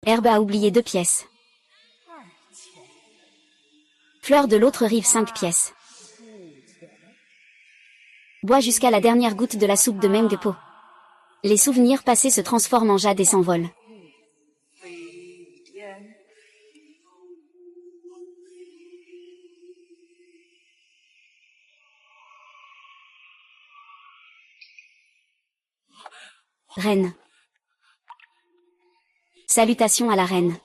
Herbe a oublié 2 pièces. Fleur de l'autre rive 5 pièces. Bois jusqu'à la dernière goutte de la soupe de Mengpo. Les souvenirs passés se transforment en jade et s'envolent. Reine. Salutations à la reine.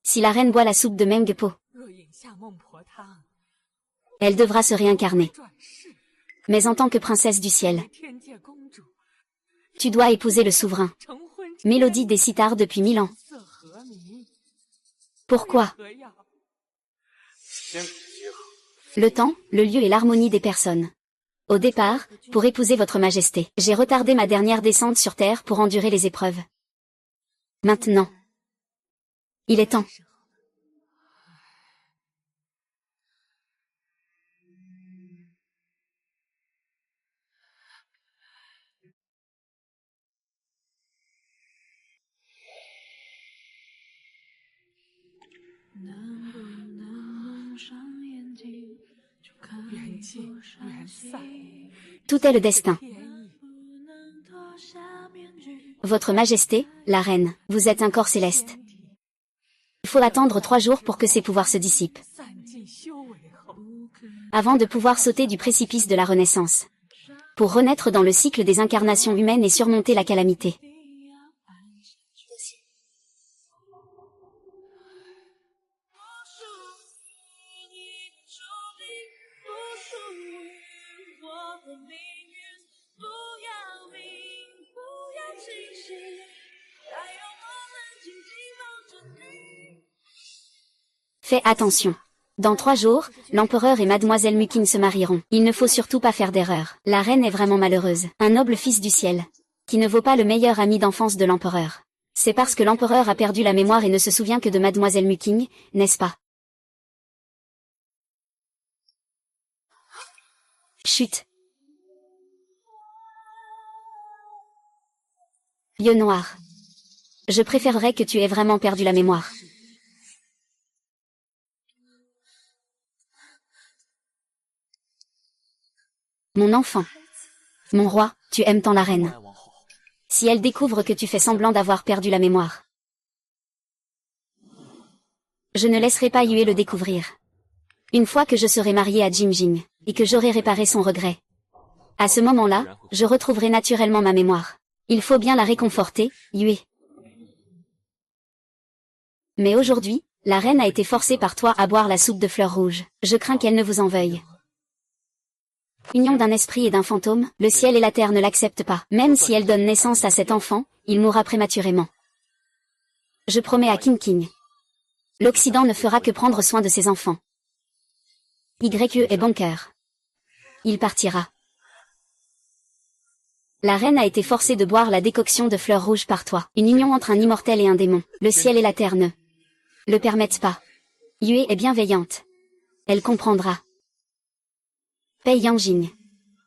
Si la reine boit la soupe de Mengpo, elle devra se réincarner. Mais en tant que princesse du ciel, tu dois épouser le souverain. Mélodie des sitars depuis 1000 ans. Pourquoi? Le temps, le lieu et l'harmonie des personnes. Au départ, pour épouser votre majesté, j'ai retardé ma dernière descente sur Terre pour endurer les épreuves. Maintenant, il est temps. Tout est le destin. Votre majesté, la reine, vous êtes un corps céleste. Il faut attendre 3 jours pour que ses pouvoirs se dissipent, avant de pouvoir sauter du précipice de la renaissance, pour renaître dans le cycle des incarnations humaines et surmonter la calamité. Fais attention. Dans 3 jours, l'empereur et mademoiselle Mukin se marieront. Il ne faut surtout pas faire d'erreur. La reine est vraiment malheureuse. Un noble fils du ciel, qui ne vaut pas le meilleur ami d'enfance de l'empereur. C'est parce que l'empereur a perdu la mémoire et ne se souvient que de mademoiselle Mukin, n'est-ce pas? Chut. Lieu noir. Je préférerais que tu aies vraiment perdu la mémoire. Mon enfant. Mon roi, tu aimes tant la reine. Si elle découvre que tu fais semblant d'avoir perdu la mémoire, je ne laisserai pas Yue le découvrir. Une fois que je serai mariée à Jing Jing, et que j'aurai réparé son regret, à ce moment-là, je retrouverai naturellement ma mémoire. Il faut bien la réconforter, Yue. Mais aujourd'hui, la reine a été forcée par toi à boire la soupe de fleurs rouges. Je crains qu'elle ne vous en veuille. Union d'un esprit et d'un fantôme, le ciel et la terre ne l'acceptent pas. Même si elle donne naissance à cet enfant, il mourra prématurément. Je promets à King King. L'Occident ne fera que prendre soin de ses enfants. YE est bon cœur. Il partira. La reine a été forcée de boire la décoction de fleurs rouges par toi. Une union entre un immortel et un démon. Le ciel et la terre ne le permettent pas. Yue est bienveillante. Elle comprendra. Pei Yanjing.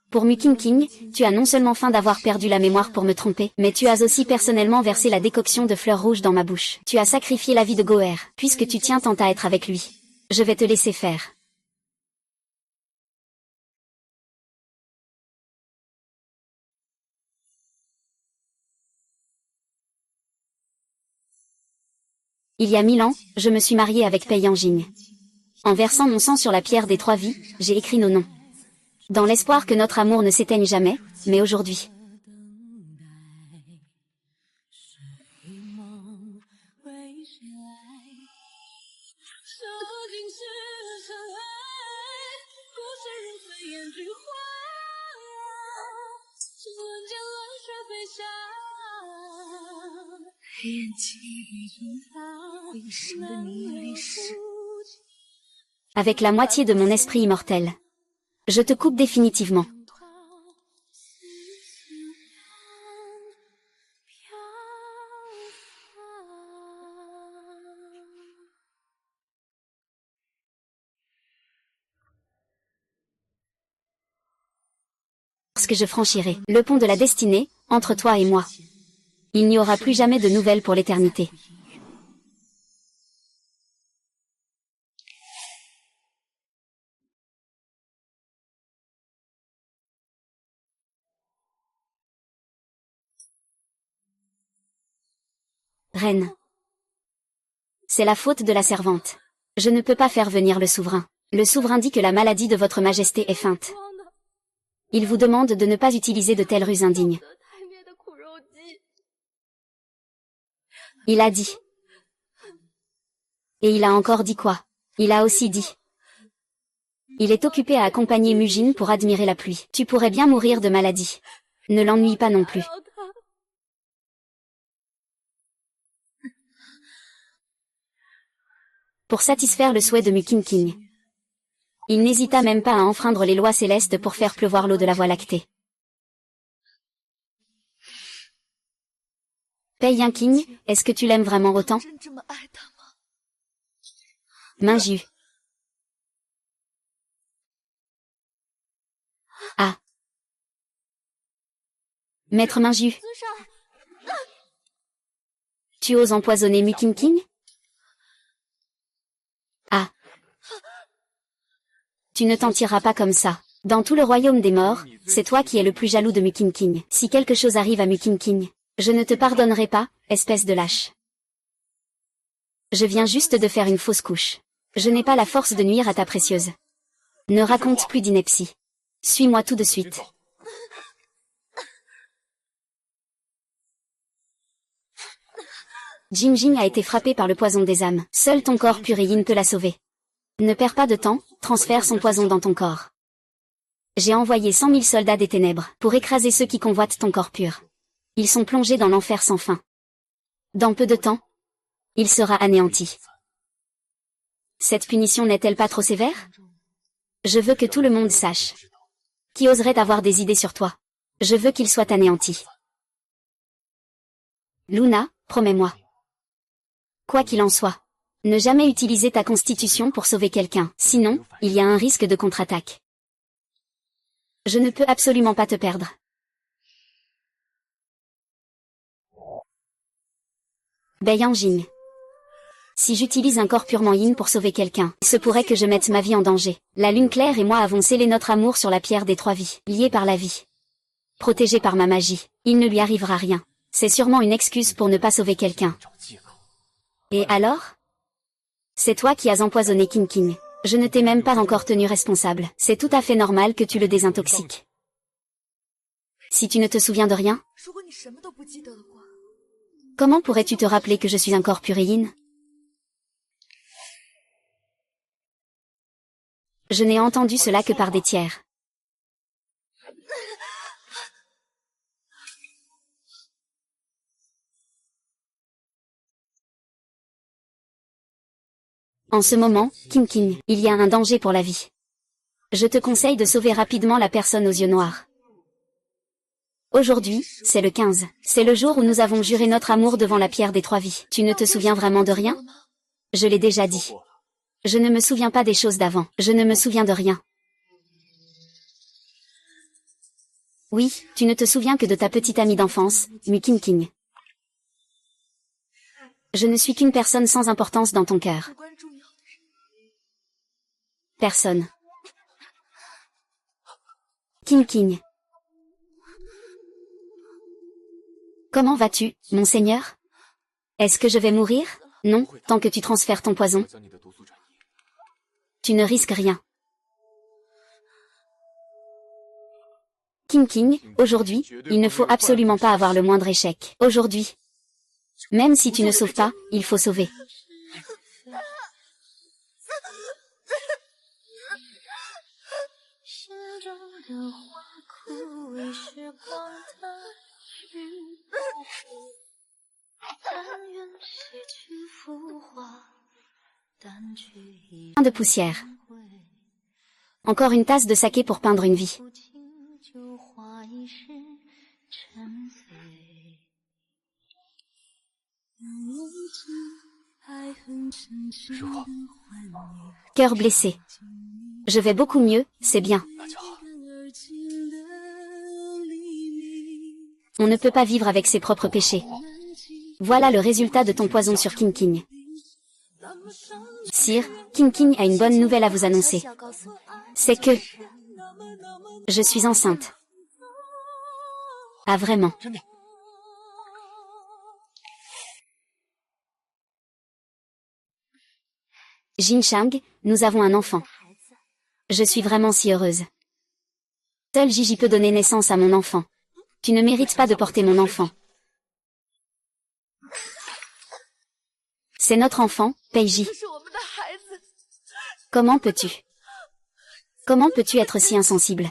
Pour Mukin King, tu as non seulement feint d'avoir perdu la mémoire pour me tromper, mais tu as aussi personnellement versé la décoction de fleurs rouges dans ma bouche. Tu as sacrifié la vie de Goer, puisque tu tiens tant à être avec lui. Je vais te laisser faire. Il y a 1000 ans, je me suis mariée avec Pei Yanjing. En versant mon sang sur la pierre des 3 vies, j'ai écrit nos noms. Dans l'espoir que notre amour ne s'éteigne jamais, mais aujourd'hui. Avec la moitié de mon esprit immortel, je te coupe définitivement. Parce lorsque je franchirai le pont de la destinée, entre toi et moi. Il n'y aura plus jamais de nouvelles pour l'éternité. Reine. C'est la faute de la servante. Je ne peux pas faire venir le souverain. Le souverain dit que la maladie de votre majesté est feinte. Il vous demande de ne pas utiliser de telles ruses indignes. Il a dit. Et il a encore dit quoi? Il a aussi dit. Il est occupé à accompagner Mujin pour admirer la pluie. Tu pourrais bien mourir de maladie. Ne l'ennuie pas non plus. Pour satisfaire le souhait de Mukinking. Il n'hésita même pas à enfreindre les lois célestes pour faire pleuvoir l'eau de la Voie lactée. Pei Yinking, est-ce que tu l'aimes vraiment autant? Minju. Ah. Maître Minju. Tu oses empoisonner Mukinking? Ah. Tu ne t'en tireras pas comme ça. Dans tout le royaume des morts, c'est toi qui es le plus jaloux de Mukinking. Si quelque chose arrive à Mukinking, je ne te pardonnerai pas, espèce de lâche. Je viens juste de faire une fausse couche. Je n'ai pas la force de nuire à ta précieuse. Ne raconte plus d'ineptie. Suis-moi tout de suite. Jinjing a été frappé par le poison des âmes. Seul ton corps pur et yin peut la sauver. Ne perds pas de temps, transfère son poison dans ton corps. J'ai envoyé 100 000 soldats des ténèbres pour écraser ceux qui convoitent ton corps pur. Ils sont plongés dans l'enfer sans fin. Dans peu de temps, il sera anéanti. Cette punition n'est-elle pas trop sévère? Je veux que tout le monde sache. Qui oserait avoir des idées sur toi? Je veux qu'il soit anéanti. Luna, promets-moi. Quoi qu'il en soit, ne jamais utiliser ta constitution pour sauver quelqu'un, sinon, il y a un risque de contre-attaque. Je ne peux absolument pas te perdre. Bei Yanjing. Si j'utilise un corps purement yin pour sauver quelqu'un, il se pourrait que je mette ma vie en danger. La lune claire et moi avons scellé notre amour sur la pierre des 3 vies, liés par la vie. Protégé par ma magie, il ne lui arrivera rien. C'est sûrement une excuse pour ne pas sauver quelqu'un. Et alors? C'est toi qui as empoisonné King. Je ne t'ai même pas encore tenu responsable. C'est tout à fait normal que tu le désintoxiques. Si tu ne te souviens de rien, comment pourrais-tu te rappeler que je suis un corps pur et yin? Je n'ai entendu cela que par des tiers. En ce moment, King, il y a un danger pour la vie. Je te conseille de sauver rapidement la personne aux yeux noirs. Aujourd'hui, c'est le 15. C'est le jour où nous avons juré notre amour devant la pierre des 3 vies. Tu ne te souviens vraiment de rien? Je l'ai déjà dit. Je ne me souviens pas des choses d'avant. Je ne me souviens de rien. Oui, tu ne te souviens que de ta petite amie d'enfance, King. Je ne suis qu'une personne sans importance dans ton cœur. Personne. King. Comment vas-tu, monseigneur? Est-ce que je vais mourir? Non, tant que tu transfères ton poison. Tu ne risques rien. King, aujourd'hui, il ne faut absolument pas avoir le moindre échec. Aujourd'hui. Même si tu ne sauves pas, il faut sauver. Plein de poussière. Encore une tasse de saké pour peindre une vie. Cœur blessé. Je vais beaucoup mieux, c'est bien. On ne peut pas vivre avec ses propres péchés. Voilà le résultat de ton poison sur King King. Sire, King King a une bonne nouvelle à vous annoncer. C'est que... je suis enceinte. Ah vraiment? Jin Chang, nous avons un enfant. Je suis vraiment si heureuse. Seul Gigi peut donner naissance à mon enfant. Tu ne mérites pas de porter mon enfant. C'est notre enfant, Peiji. Comment peux-tu? Comment peux-tu être si insensible?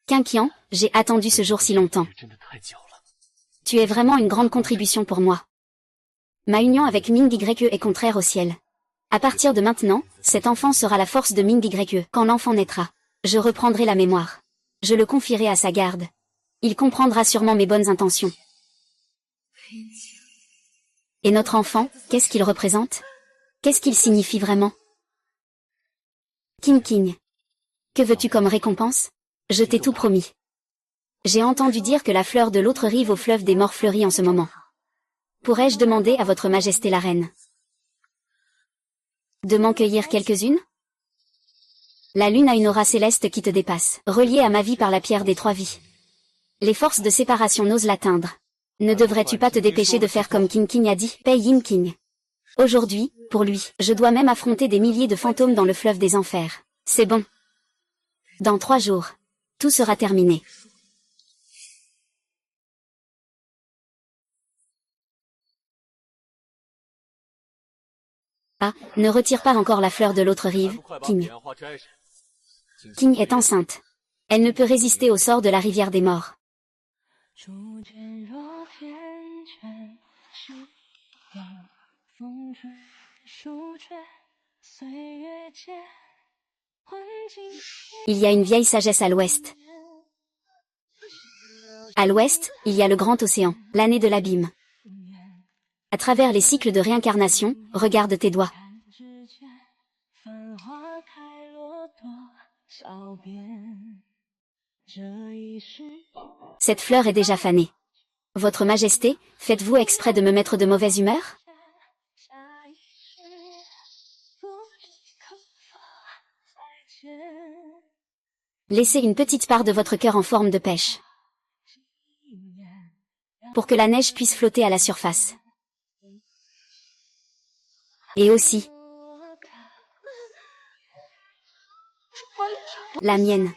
Qingqian, j'ai attendu ce jour si longtemps. Tu es vraiment une grande contribution pour moi. Ma union avec Ming Ye est contraire au ciel. À partir de maintenant, cet enfant sera la force de Ming Ye. Quand l'enfant naîtra, je reprendrai la mémoire. Je le confierai à sa garde. Il comprendra sûrement mes bonnes intentions. Et notre enfant, qu'est-ce qu'il représente? Qu'est-ce qu'il signifie vraiment? King King. Que veux-tu comme récompense? Je t'ai tout promis. J'ai entendu dire que la fleur de l'autre rive au fleuve des morts fleurit en ce moment. Pourrais-je demander à votre majesté la reine de m'en cueillir quelques-unes? La lune a une aura céleste qui te dépasse, reliée à ma vie par la pierre des trois vies. Les forces de séparation n'osent l'atteindre. Ne devrais-tu pas te dépêcher de faire comme King King a dit, Pei Yin King? Aujourd'hui, pour lui, je dois même affronter des milliers de fantômes dans le fleuve des enfers. C'est bon. Dans 3 jours, tout sera terminé. Ah, ne retire pas encore la fleur de l'autre rive, King. King est enceinte. Elle ne peut résister au sort de la rivière des morts. Il y a une vieille sagesse à l'ouest. À l'ouest, il y a le grand océan, l'année de l'abîme. À travers les cycles de réincarnation, regarde tes doigts. Cette fleur est déjà fanée. Votre Majesté, faites-vous exprès de me mettre de mauvaise humeur? Laissez une petite part de votre cœur en forme de pêche, pour que la neige puisse flotter à la surface. Et aussi, la mienne.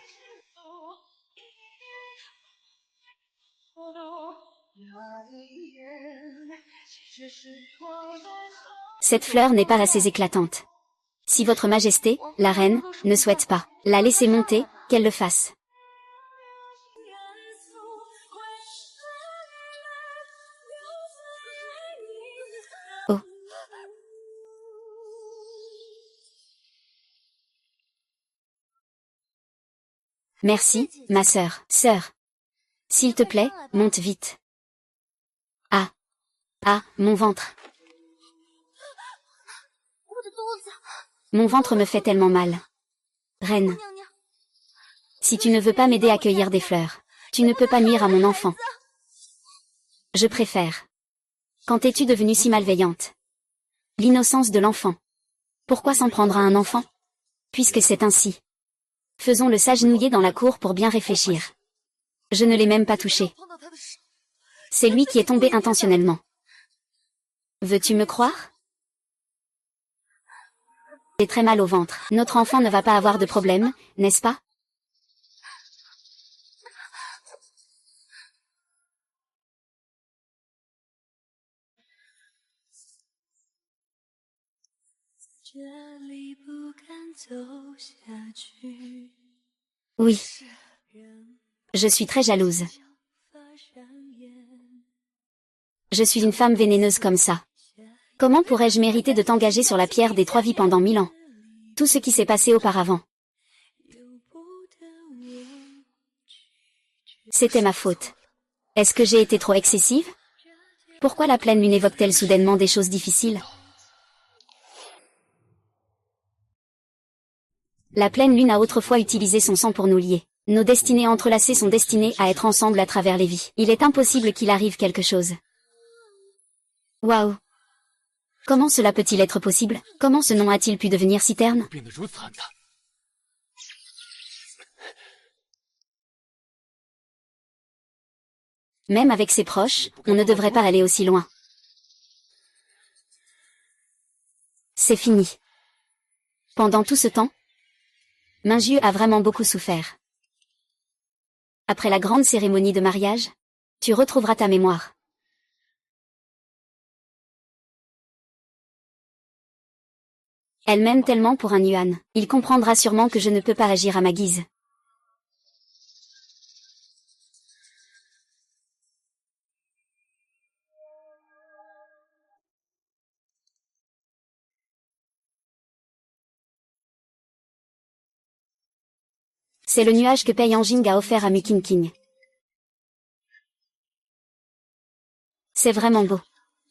Cette fleur n'est pas assez éclatante. Si votre Majesté, la reine, ne souhaite pas la laisser monter, qu'elle le fasse. Oh. Merci, ma sœur. Sœur. S'il te plaît, monte vite. Ah. Ah, mon ventre. Mon ventre me fait tellement mal. Reine. Si tu ne veux pas m'aider à cueillir des fleurs, tu ne peux pas nuire à mon enfant. Je préfère. Quand es-tu devenue si malveillante? L'innocence de l'enfant. Pourquoi s'en prendre à un enfant? Puisque c'est ainsi. Faisons-le s'agenouiller dans la cour pour bien réfléchir. Je ne l'ai même pas touché. C'est lui qui est tombé intentionnellement. Veux-tu me croire? J'ai très mal au ventre. Notre enfant ne va pas avoir de problème, n'est-ce pas? Oui. Je suis très jalouse. Je suis une femme vénéneuse comme ça. Comment pourrais-je mériter de t'engager sur la pierre des 3 vies pendant 1000 ans? Tout ce qui s'est passé auparavant. C'était ma faute. Est-ce que j'ai été trop excessive? Pourquoi la pleine lune évoque-t-elle soudainement des choses difficiles? La pleine lune a autrefois utilisé son sang pour nous lier. Nos destinées entrelacées sont destinées à être ensemble à travers les vies. Il est impossible qu'il arrive quelque chose. Waouh! Comment cela peut-il être possible? Comment ce nom a-t-il pu devenir si terne? Même avec ses proches, on ne devrait pas aller aussi loin. C'est fini. Pendant tout ce temps, Minjiu a vraiment beaucoup souffert. Après la grande cérémonie de mariage, tu retrouveras ta mémoire. Elle m'aime tellement pour un Yuan. Il comprendra sûrement que je ne peux pas agir à ma guise. C'est le nuage que Pei Yanjing a offert à Mukinking. C'est vraiment beau.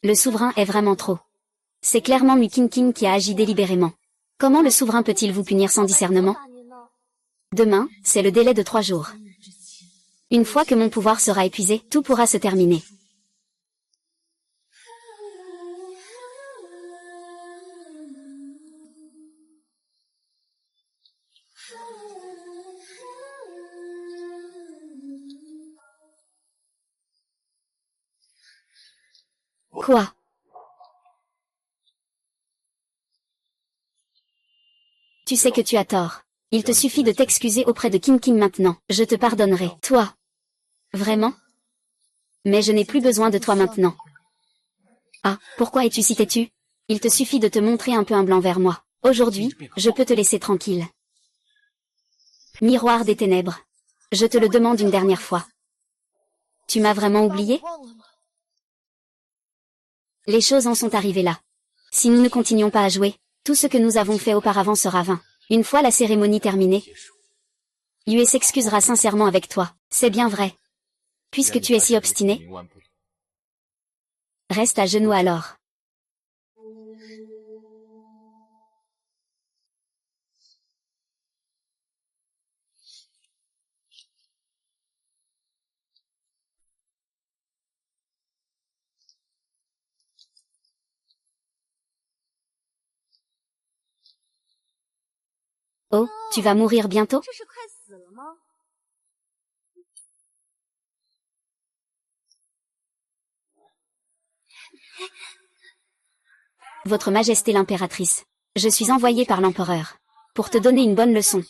Le souverain est vraiment trop. C'est clairement Mukinking qui a agi délibérément. Comment le souverain peut-il vous punir sans discernement? Demain, c'est le délai de 3 jours. Une fois que mon pouvoir sera épuisé, tout pourra se terminer. Quoi? Tu sais que tu as tort. Il te suffit de t'excuser auprès de King King maintenant. Je te pardonnerai. Toi? Vraiment? Mais je n'ai plus besoin de toi maintenant. Ah, pourquoi es-tu si têtu? Il te suffit de te montrer un peu humblant vers moi. Aujourd'hui, je peux te laisser tranquille. Miroir des ténèbres. Je te le demande une dernière fois. Tu m'as vraiment oublié? Les choses en sont arrivées là. Si nous ne continuons pas à jouer, tout ce que nous avons fait auparavant sera vain. Une fois la cérémonie terminée, Yue s'excusera sincèrement avec toi. C'est bien vrai. Puisque tu es si obstiné, reste à genoux alors. Oh, tu vas mourir bientôt? Votre Majesté l'impératrice. Je suis envoyée par l'empereur. Pour te donner une bonne leçon.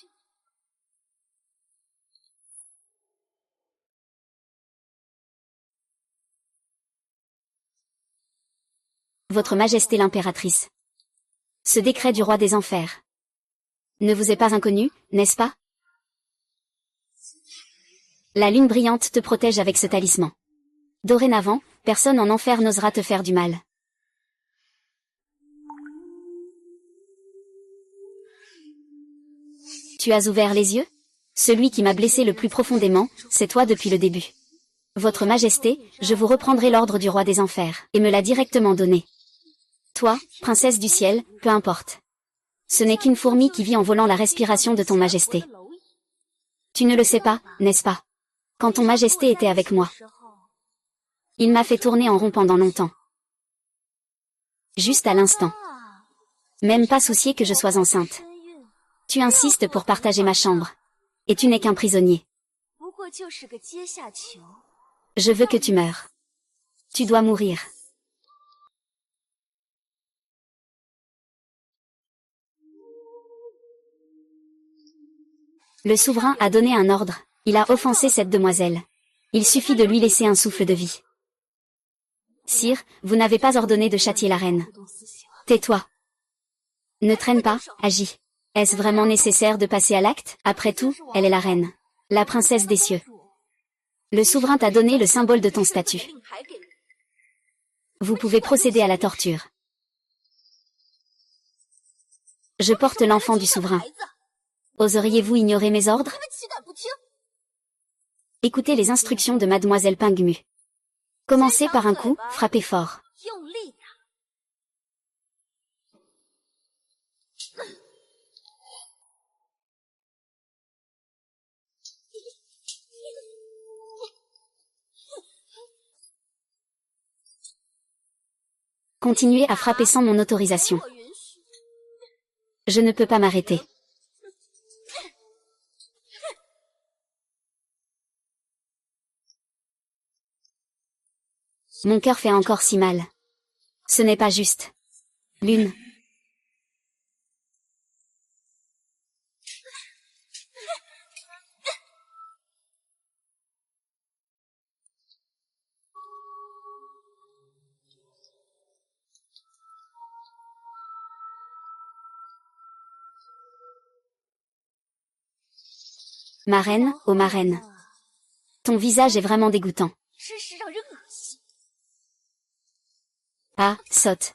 Votre Majesté l'impératrice. Ce décret du roi des enfers ne vous est pas inconnu, n'est-ce pas? La lune brillante te protège avec ce talisman. Dorénavant, personne en enfer n'osera te faire du mal. Tu as ouvert les yeux? Celui qui m'a blessé le plus profondément, c'est toi depuis le début. Votre Majesté, je vous reprendrai l'ordre du roi des enfers, et me l'a directement donné. Toi, princesse du ciel, peu importe. Ce n'est qu'une fourmi qui vit en volant la respiration de ton Majesté. Tu ne le sais pas, n'est-ce pas? Quand ton Majesté était avec moi, il m'a fait tourner en rond pendant longtemps. Juste à l'instant. Même pas soucié que je sois enceinte. Tu insistes pour partager ma chambre. Et tu n'es qu'un prisonnier. Je veux que tu meures. Tu dois mourir. Le souverain a donné un ordre. Il a offensé cette demoiselle. Il suffit de lui laisser un souffle de vie. Sire, vous n'avez pas ordonné de châtier la reine. Tais-toi. Ne traîne pas, agis. Est-ce vraiment nécessaire de passer à l'acte? Après tout, elle est la reine. La princesse des cieux. Le souverain t'a donné le symbole de ton statut. Vous pouvez procéder à la torture. Je porte l'enfant du souverain. Oseriez-vous ignorer mes ordres? Écoutez les instructions de mademoiselle Pingmu. Commencez par un coup, frappez fort. Continuez à frapper sans mon autorisation. Je ne peux pas m'arrêter. Mon cœur fait encore si mal. Ce n'est pas juste. Lune. Ma reine, oh ma reine. Ton visage est vraiment dégoûtant. Ah, sotte.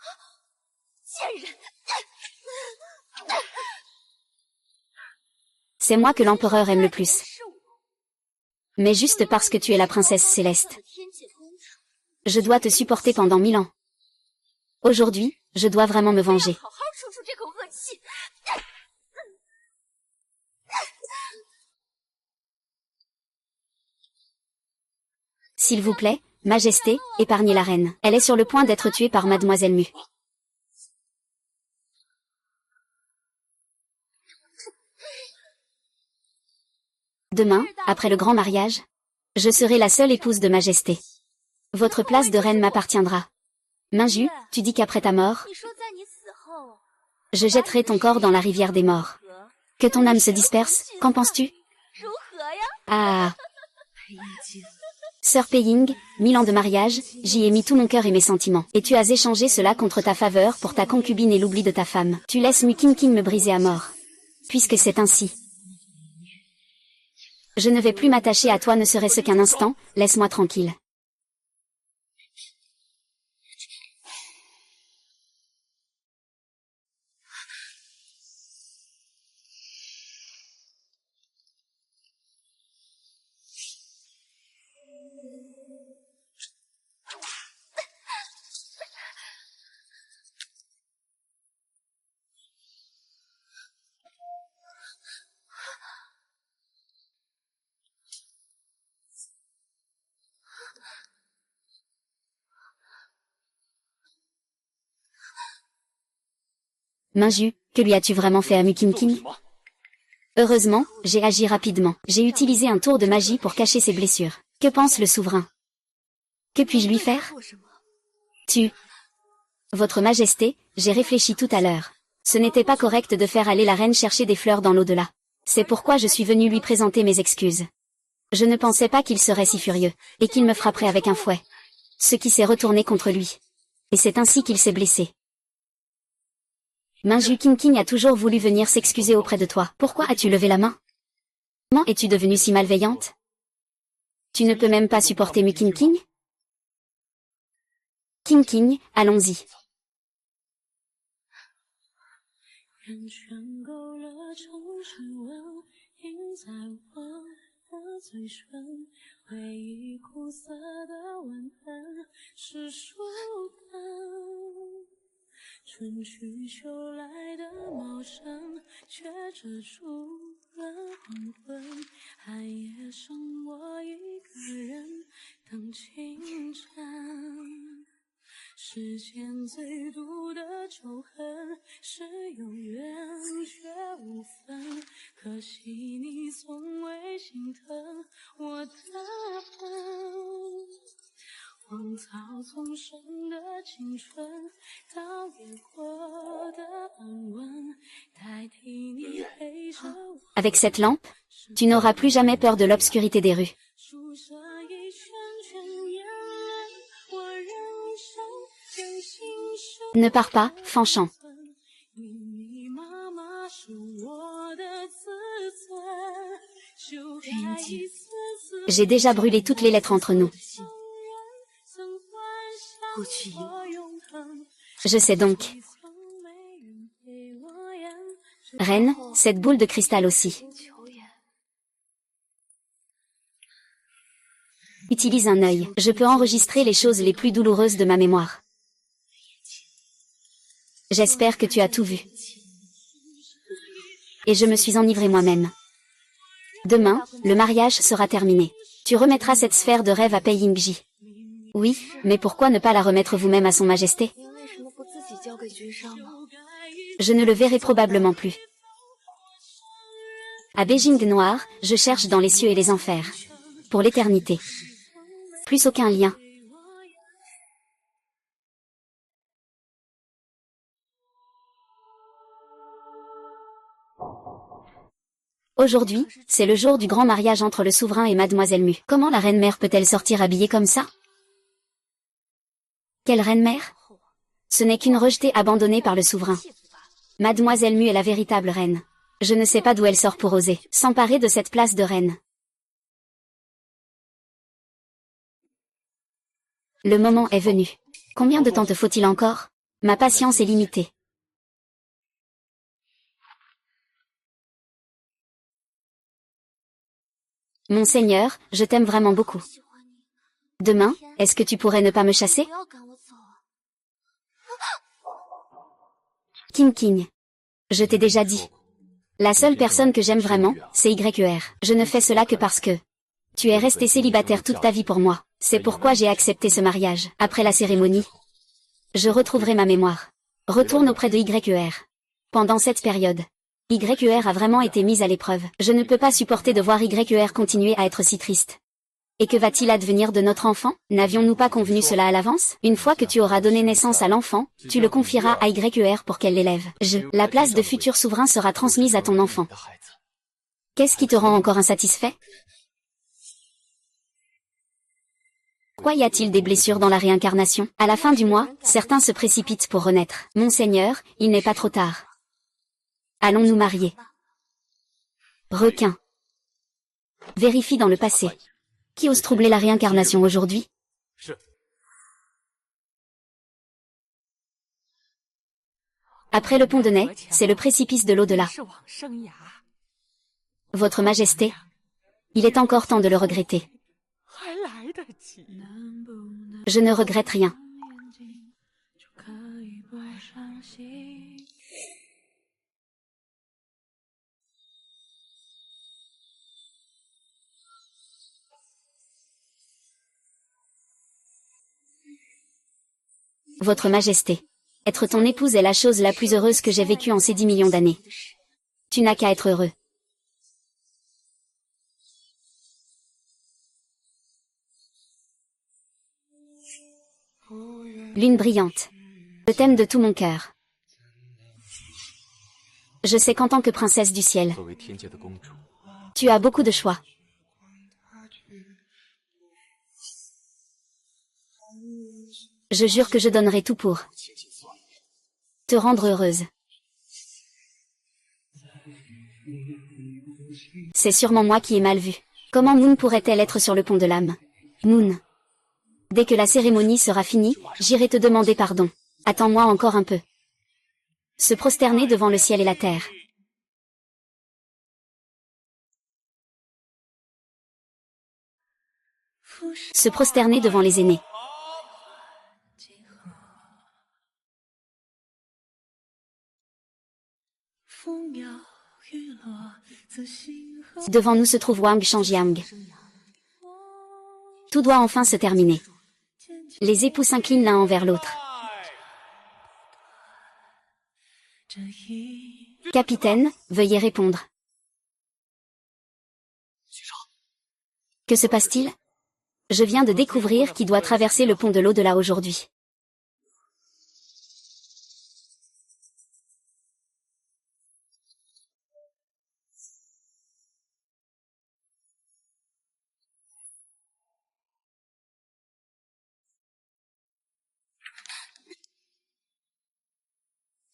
C'est moi que l'empereur aime le plus. Mais juste parce que tu es la princesse céleste. Je dois te supporter pendant 1000 ans. Aujourd'hui, je dois vraiment me venger. S'il vous plaît, Majesté, épargnez la reine. Elle est sur le point d'être tuée par Mademoiselle Mu. Demain, après le grand mariage, je serai la seule épouse de Majesté. Votre place de reine m'appartiendra. Minju, tu dis qu'après ta mort, je jetterai ton corps dans la rivière des morts. Que ton âme se disperse, qu'en penses-tu? Ah. Sœur Peiying, 1000 ans de mariage, j'y ai mis tout mon cœur et mes sentiments. Et tu as échangé cela contre ta faveur pour ta concubine et l'oubli de ta femme. Tu laisses Mu Qingqing me briser à mort. Puisque c'est ainsi. Je ne vais plus m'attacher à toi ne serait-ce qu'un instant, laisse-moi tranquille. Minju, que lui as-tu vraiment fait à Mu Qingqing? Heureusement, j'ai agi rapidement. J'ai utilisé un tour de magie pour cacher ses blessures. Que pense le souverain? Que puis-je lui faire? Votre Majesté, j'ai réfléchi tout à l'heure. Ce n'était pas correct de faire aller la reine chercher des fleurs dans l'au-delà. C'est pourquoi je suis venu lui présenter mes excuses. Je ne pensais pas qu'il serait si furieux, et qu'il me frapperait avec un fouet. Ce qui s'est retourné contre lui. Et c'est ainsi qu'il s'est blessé. Minju Qingqing a toujours voulu venir s'excuser auprès de toi. Pourquoi as-tu levé la main? Comment es-tu devenue si malveillante? Tu ne peux même pas supporter Mu Qingqing? Qingqing, allons-y. Avec cette lampe, tu n'auras plus jamais peur de l'obscurité des rues. Ne pars pas, Fanchant. J'ai déjà brûlé toutes les lettres entre nous. Je sais donc. Reine, cette boule de cristal aussi. Utilise un œil. Je peux enregistrer les choses les plus douloureuses de ma mémoire. J'espère que tu as tout vu. Et je me suis enivrée moi-même. Demain, le mariage sera terminé. Tu remettras cette sphère de rêve à Peiyingji. Oui, mais pourquoi ne pas la remettre vous-même à son Majesté? Je ne le verrai probablement plus. À Beijing noir, je cherche dans les cieux et les enfers. Pour l'éternité. Plus aucun lien. Aujourd'hui, c'est le jour du grand mariage entre le souverain et Mademoiselle Mu. Comment la reine-mère peut-elle sortir habillée comme ça? Quelle reine-mère? Ce n'est qu'une rejetée abandonnée par le souverain. Mademoiselle Mu est la véritable reine. Je ne sais pas d'où elle sort pour oser s'emparer de cette place de reine. Le moment est venu. Combien de temps te faut-il encore? Ma patience est limitée. Mon Seigneur, je t'aime vraiment beaucoup. Demain, est-ce que tu pourrais ne pas me chasser? King King. Je t'ai déjà dit. La seule personne que j'aime vraiment, c'est YER. Je ne fais cela que parce que tu es resté célibataire toute ta vie pour moi. C'est pourquoi j'ai accepté ce mariage. Après la cérémonie, je retrouverai ma mémoire. Retourne auprès de YER. Pendant cette période, YER a vraiment été mise à l'épreuve. Je ne peux pas supporter de voir YER continuer à être si triste. Et que va-t-il advenir de notre enfant? N'avions-nous pas convenu cela à l'avance? Une fois que tu auras donné naissance à l'enfant, tu le confieras à YER pour qu'elle l'élève. La place de futur souverain sera transmise à ton enfant. Qu'est-ce qui te rend encore insatisfait? Pourquoi y a-t-il des blessures dans la réincarnation? À la fin du mois, certains se précipitent pour renaître. Mon Seigneur, il n'est pas trop tard. Allons nous marier. Requin. Vérifie dans le passé. Qui ose troubler la réincarnation aujourd'hui? Après le pont de Nez, c'est le précipice de l'au-delà. Votre Majesté, il est encore temps de le regretter. Je ne regrette rien. Votre Majesté, être ton épouse est la chose la plus heureuse que j'ai vécue en ces 10 millions d'années. Tu n'as qu'à être heureux. Lune brillante. Je t'aime de tout mon cœur. Je sais qu'en tant que princesse du ciel, tu as beaucoup de choix. Je jure que je donnerai tout pour te rendre heureuse. C'est sûrement moi qui ai mal vu. Comment Moon pourrait-elle être sur le pont de l'âme? Moon. Dès que la cérémonie sera finie, j'irai te demander pardon. Attends-moi encore un peu. Se prosterner devant le ciel et la terre. Se prosterner devant les aînés. Devant nous se trouve Wang Shangjiang. Tout doit enfin se terminer. Les époux s'inclinent l'un envers l'autre. Capitaine, veuillez répondre. Que se passe-t-il? Je viens de découvrir qui doit traverser le pont de l'au-delà aujourd'hui.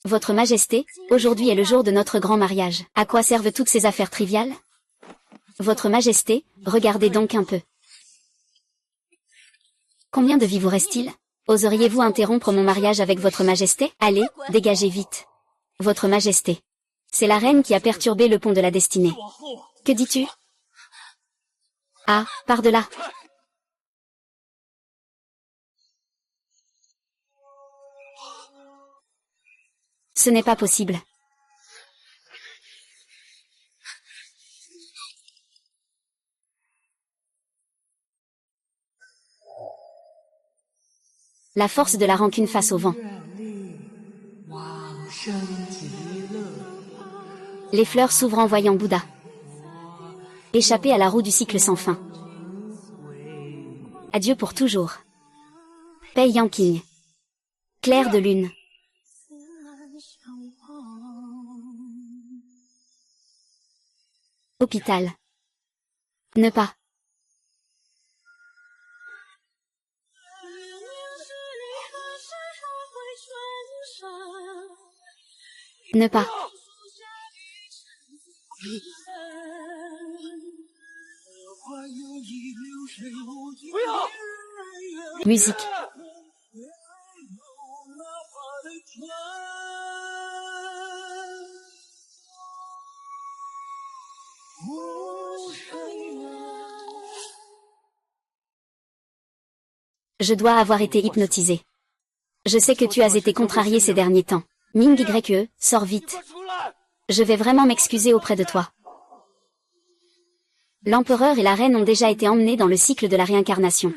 Votre Majesté, aujourd'hui est le jour de notre grand mariage. À quoi servent toutes ces affaires triviales? Votre Majesté, regardez donc un peu. Combien de vies vous reste-t-il? Oseriez-vous interrompre mon mariage avec votre Majesté? Allez, dégagez vite. Votre Majesté. C'est la reine qui a perturbé le pont de la destinée. Que dis-tu? Ah, par-delà. Ce n'est pas possible. La force de la rancune face au vent. Les fleurs s'ouvrent en voyant Bouddha. Échapper à la roue du cycle sans fin. Adieu pour toujours. Pei Yanqing. Clair de lune. Hôpital. Ne pas. Ne pas. Musique. Je dois avoir été hypnotisé. Je sais que tu as été contrarié ces derniers temps. Ming YE, sors vite. Je vais vraiment m'excuser auprès de toi. L'empereur et la reine ont déjà été emmenés dans le cycle de la réincarnation.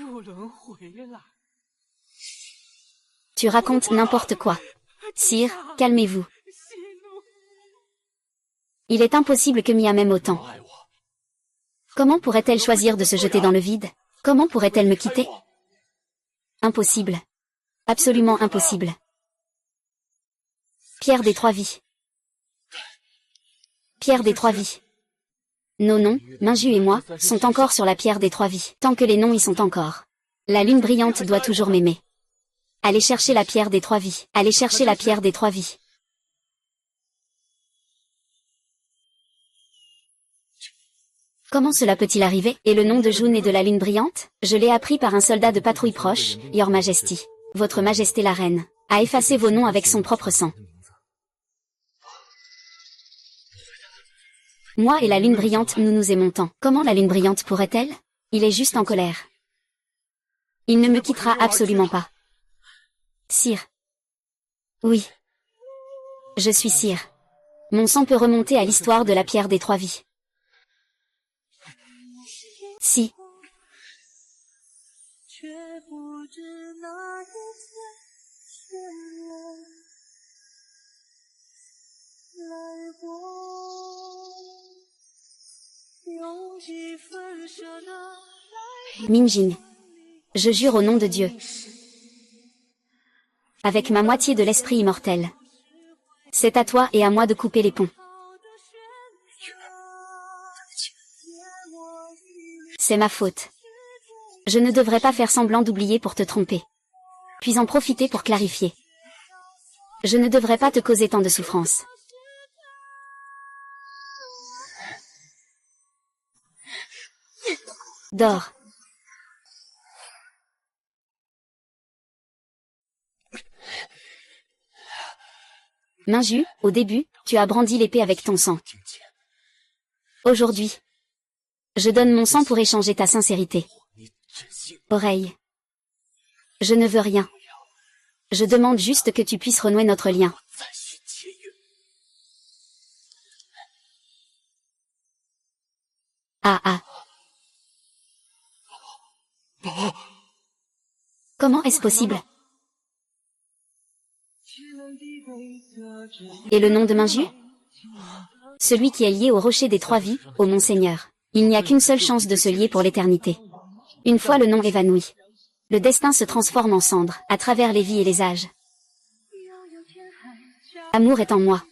Tu racontes n'importe quoi. Sire, calmez-vous. Il est impossible que Mia m'aime autant. Comment pourrait-elle choisir de se jeter dans le vide? Comment pourrait-elle me quitter? Impossible. Absolument impossible. Pierre des trois vies. Pierre des trois vies. Nos noms, Minju et moi, sont encore sur la pierre des trois vies. Tant que les noms y sont encore. La lune brillante doit toujours m'aimer. Allez chercher la pierre des trois vies. Allez chercher la pierre des trois vies. Comment cela peut-il arriver? Et le nom de June et de la lune brillante? Je l'ai appris par un soldat de patrouille proche, Your Majesty. Votre Majesté la Reine a effacé vos noms avec son propre sang. Moi et la lune brillante, nous nous aimons tant. Comment la lune brillante pourrait-elle? Il est juste en colère. Il ne me quittera absolument pas. Sire. Oui. Je suis sire. Mon sang peut remonter à l'histoire de la pierre des trois vies. Si. Minjing. Je jure au nom de Dieu. Avec ma moitié de l'esprit immortel. C'est à toi et à moi de couper les ponts. C'est ma faute. Je ne devrais pas faire semblant d'oublier pour te tromper. Puis en profiter pour clarifier. Je ne devrais pas te causer tant de souffrance. Dors. Minju, au début, tu as brandi l'épée avec ton sang. Aujourd'hui, je donne mon sang pour échanger ta sincérité. Oreille. Je ne veux rien. Je demande juste que tu puisses renouer notre lien. Ah ah. Comment est-ce possible? Et le nom de Minju? Celui qui est lié au rocher des trois vies, au Monseigneur. Il n'y a qu'une seule chance de se lier pour l'éternité. Une fois le nom évanoui, le destin se transforme en cendres, à travers les vies et les âges. Amour est en moi.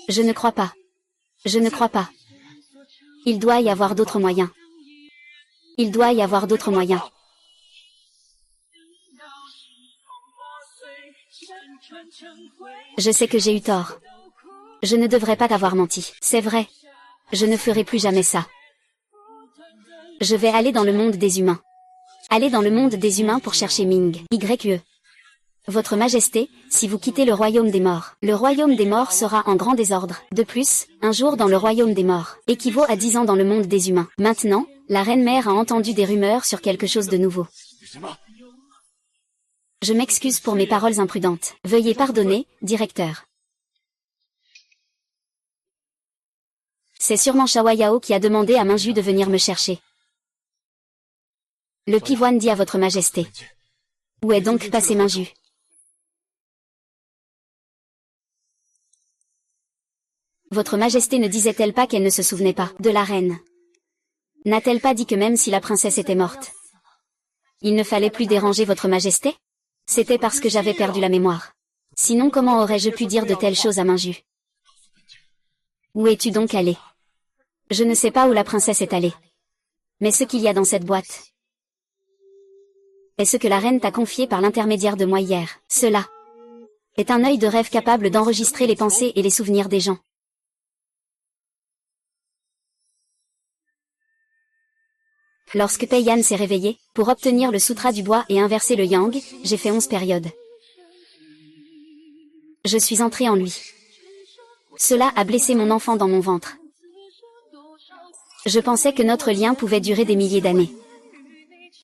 Je ne crois pas. Je ne crois pas. Il doit y avoir d'autres moyens. Il doit y avoir d'autres moyens. Je sais que j'ai eu tort. Je ne devrais pas t'avoir menti. C'est vrai. Je ne ferai plus jamais ça. Je vais aller dans le monde des humains. Aller dans le monde des humains pour chercher Ming YE. Votre Majesté, si vous quittez le royaume des morts, le royaume des morts sera en grand désordre. De plus, un jour dans le royaume des morts équivaut à 10 ans dans le monde des humains. Maintenant, la reine-mère a entendu des rumeurs sur quelque chose de nouveau. Je m'excuse pour mes paroles imprudentes. Veuillez pardonner, directeur. C'est sûrement Shawayao qui a demandé à Minju de venir me chercher. Le pivoine dit à votre Majesté. Où est donc passé Minju? Votre Majesté ne disait-elle pas qu'elle ne se souvenait pas de la reine? N'a-t-elle pas dit que même si la princesse était morte, il ne fallait plus déranger votre Majesté? C'était parce que j'avais perdu la mémoire. Sinon comment aurais-je pu dire de telles choses à Minju? Où es-tu donc allé? Je ne sais pas où la princesse est allée. Mais ce qu'il y a dans cette boîte est ce que la reine t'a confié par l'intermédiaire de moi hier. Cela est un œil de rêve capable d'enregistrer les pensées et les souvenirs des gens. Lorsque Peiyan s'est réveillé, pour obtenir le sutra du bois et inverser le yang, j'ai fait 11 périodes. Je suis entré en lui. Cela a blessé mon enfant dans mon ventre. Je pensais que notre lien pouvait durer des milliers d'années.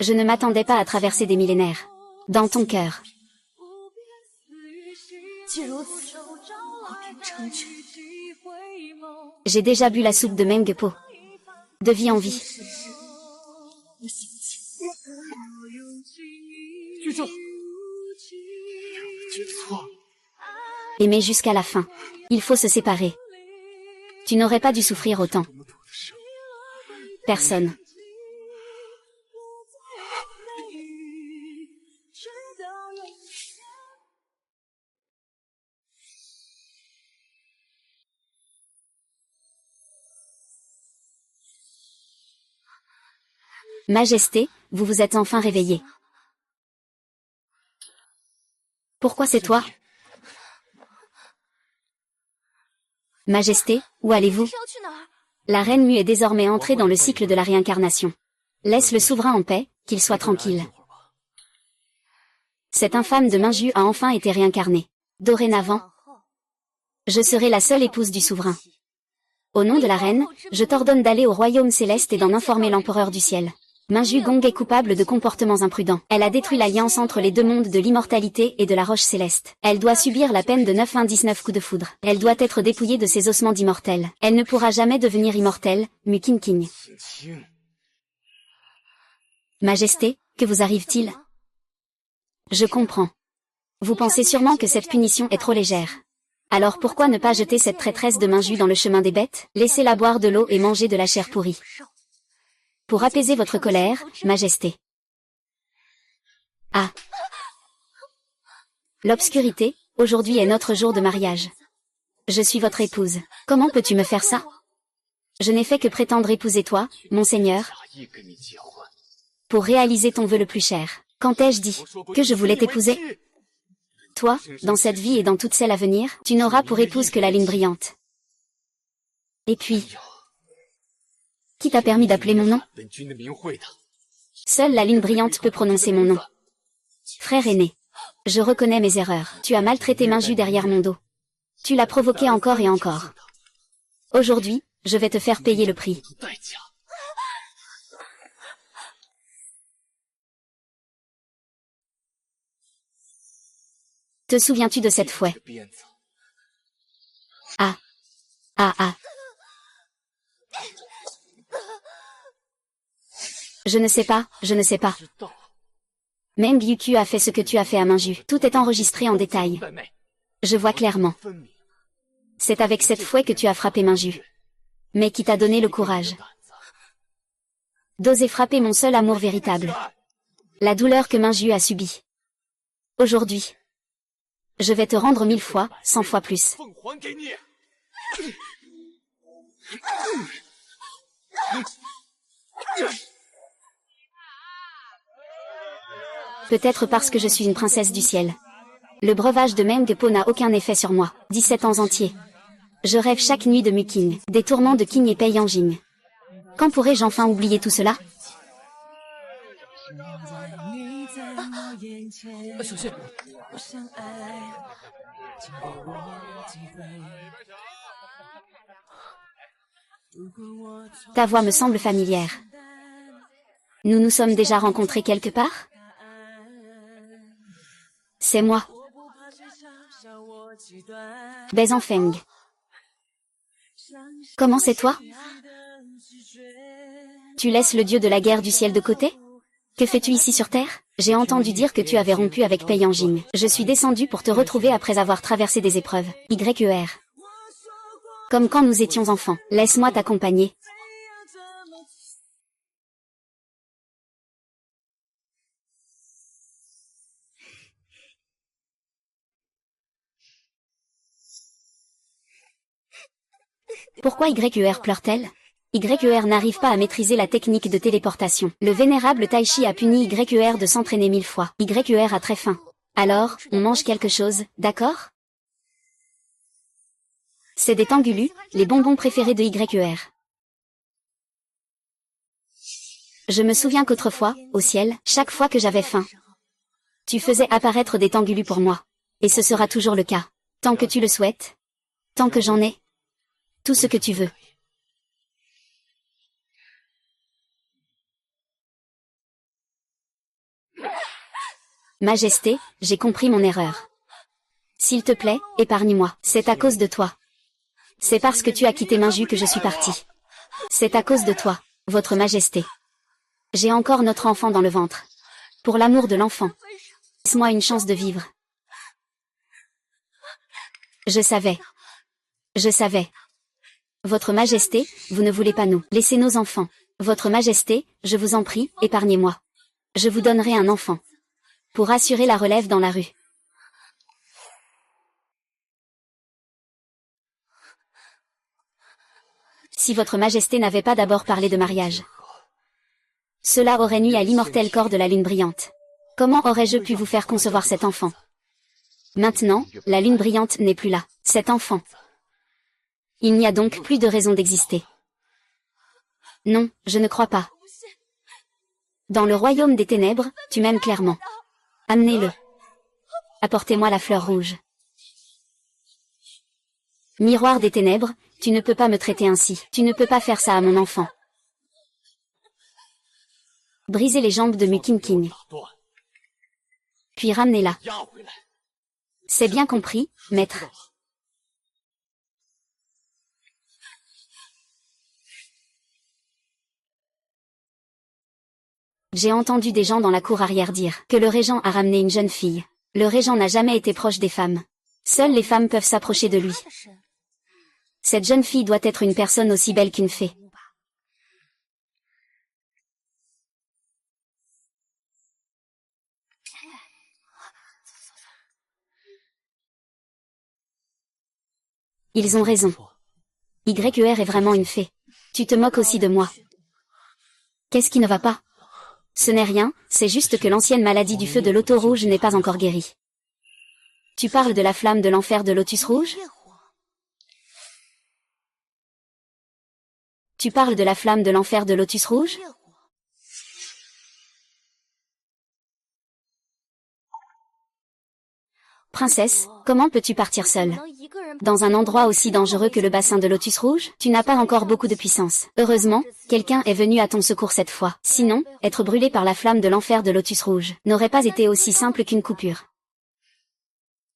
Je ne m'attendais pas à traverser des millénaires. Dans ton cœur. J'ai déjà bu la soupe de Mengpo. De vie en vie. Aimer jusqu'à la fin. Il faut se séparer. Tu n'aurais pas dû souffrir autant. Personne. Majesté, vous vous êtes enfin réveillée. Pourquoi c'est toi? Majesté, où allez-vous? La reine Mu est désormais entrée dans le cycle de la réincarnation. Laisse le souverain en paix, qu'il soit tranquille. Cette infâme de Minju a enfin été réincarnée. Dorénavant, je serai la seule épouse du souverain. Au nom de la reine, je t'ordonne d'aller au royaume céleste et d'en informer l'empereur du ciel. Minju Gong est coupable de comportements imprudents. Elle a détruit l'alliance entre les deux mondes de l'immortalité et de la roche céleste. Elle doit subir la peine de 99 coups de foudre. Elle doit être dépouillée de ses ossements d'immortel. Elle ne pourra jamais devenir immortelle, Mu Qingqing. Majesté, que vous arrive-t-il? Je comprends. Vous pensez sûrement que cette punition est trop légère. Alors pourquoi ne pas jeter cette traîtresse de Minju dans le chemin des bêtes? Laissez-la boire de l'eau et manger de la chair pourrie. Pour apaiser votre colère, Majesté. Ah. L'obscurité, aujourd'hui est notre jour de mariage. Je suis votre épouse. Comment peux-tu me faire ça? Je n'ai fait que prétendre épouser toi, mon seigneur, pour réaliser ton vœu le plus cher. Quand ai-je dit que je voulais t'épouser? Toi, dans cette vie et dans toutes celles à venir, tu n'auras pour épouse que la lune brillante. Et puis, qui t'a permis d'appeler mon nom? Seule la lune brillante peut prononcer mon nom. Frère aîné, je reconnais mes erreurs. Tu as maltraité Minju derrière mon dos. Tu l'as provoqué encore et encore. Aujourd'hui, je vais te faire payer le prix. Te souviens-tu de cette fouet? Ah. Ah ah. Je ne sais pas, je ne sais pas. Meng Yuqiu a fait ce que tu as fait à Minju. Tout est enregistré en détail. Je vois clairement. C'est avec cette fouet que tu as frappé Minju. Mais qui t'a donné le courage d'oser frapper mon seul amour véritable. La douleur que Minju a subie. Aujourd'hui, je vais te rendre 1000 fois, 100 fois plus. Peut-être parce que je suis une princesse du ciel. Le breuvage de Mengpo n'a aucun effet sur moi. 17 ans entiers. Je rêve chaque nuit de Muqing, des tourments de Qing et Pei Yanjing. Quand pourrai-je enfin oublier tout cela? Ta voix me semble familière. Nous nous sommes déjà rencontrés quelque part? C'est moi. Baizanfeng. Comment c'est toi? Tu laisses le dieu de la guerre du ciel de côté? Que fais-tu ici sur Terre? J'ai entendu dire que tu avais rompu avec Pei Yanjing. Je suis descendu pour te retrouver après avoir traversé des épreuves. YER. Comme quand nous étions enfants. Laisse-moi t'accompagner. Pourquoi YER pleure-t-elle? YER n'arrive pas à maîtriser la technique de téléportation. Le vénérable Taichi a puni YER de s'entraîner 1000 fois. YER a très faim. Alors, on mange quelque chose, d'accord? C'est des tangulus, les bonbons préférés de YER. Je me souviens qu'autrefois, au ciel, chaque fois que j'avais faim, tu faisais apparaître des tangulus pour moi. Et ce sera toujours le cas. Tant que tu le souhaites. Tant que j'en ai. Tout ce que tu veux. Majesté, j'ai compris mon erreur. S'il te plaît, épargne-moi. C'est à cause de toi. C'est parce que tu as quitté Minju que je suis partie. C'est à cause de toi, votre majesté. J'ai encore notre enfant dans le ventre. Pour l'amour de l'enfant. Laisse-moi une chance de vivre. Je savais. Je savais. Votre majesté, vous ne voulez pas nous laisser nos enfants. Votre majesté, je vous en prie, épargnez-moi. Je vous donnerai un enfant. Pour assurer la relève dans la rue. Si votre majesté n'avait pas d'abord parlé de mariage. Cela aurait nui à l'immortel corps de la lune brillante. Comment aurais-je pu vous faire concevoir cet enfant? Maintenant, la lune brillante n'est plus là. Cet enfant. Il n'y a donc plus de raison d'exister. Non, je ne crois pas. Dans le royaume des ténèbres, tu m'aimes clairement. Amenez-le. Apportez-moi la fleur rouge. Miroir des ténèbres, tu ne peux pas me traiter ainsi. Tu ne peux pas faire ça à mon enfant. Brisez les jambes de Mukin King. Puis ramenez-la. C'est bien compris, maître. J'ai entendu des gens dans la cour arrière dire que le régent a ramené une jeune fille. Le régent n'a jamais été proche des femmes. Seules les femmes peuvent s'approcher de lui. Cette jeune fille doit être une personne aussi belle qu'une fée. Ils ont raison. YER est vraiment une fée. Tu te moques aussi de moi. Qu'est-ce qui ne va pas? Ce n'est rien, c'est juste que l'ancienne maladie du feu de Lotus Rouge n'est pas encore guérie. Tu parles de la flamme de l'enfer de Lotus Rouge? Tu parles de la flamme de l'enfer de Lotus Rouge? Princesse, comment peux-tu partir seule? Dans un endroit aussi dangereux que le bassin de Lotus Rouge, tu n'as pas encore beaucoup de puissance. Heureusement, quelqu'un est venu à ton secours cette fois. Sinon, être brûlé par la flamme de l'enfer de Lotus Rouge n'aurait pas été aussi simple qu'une coupure.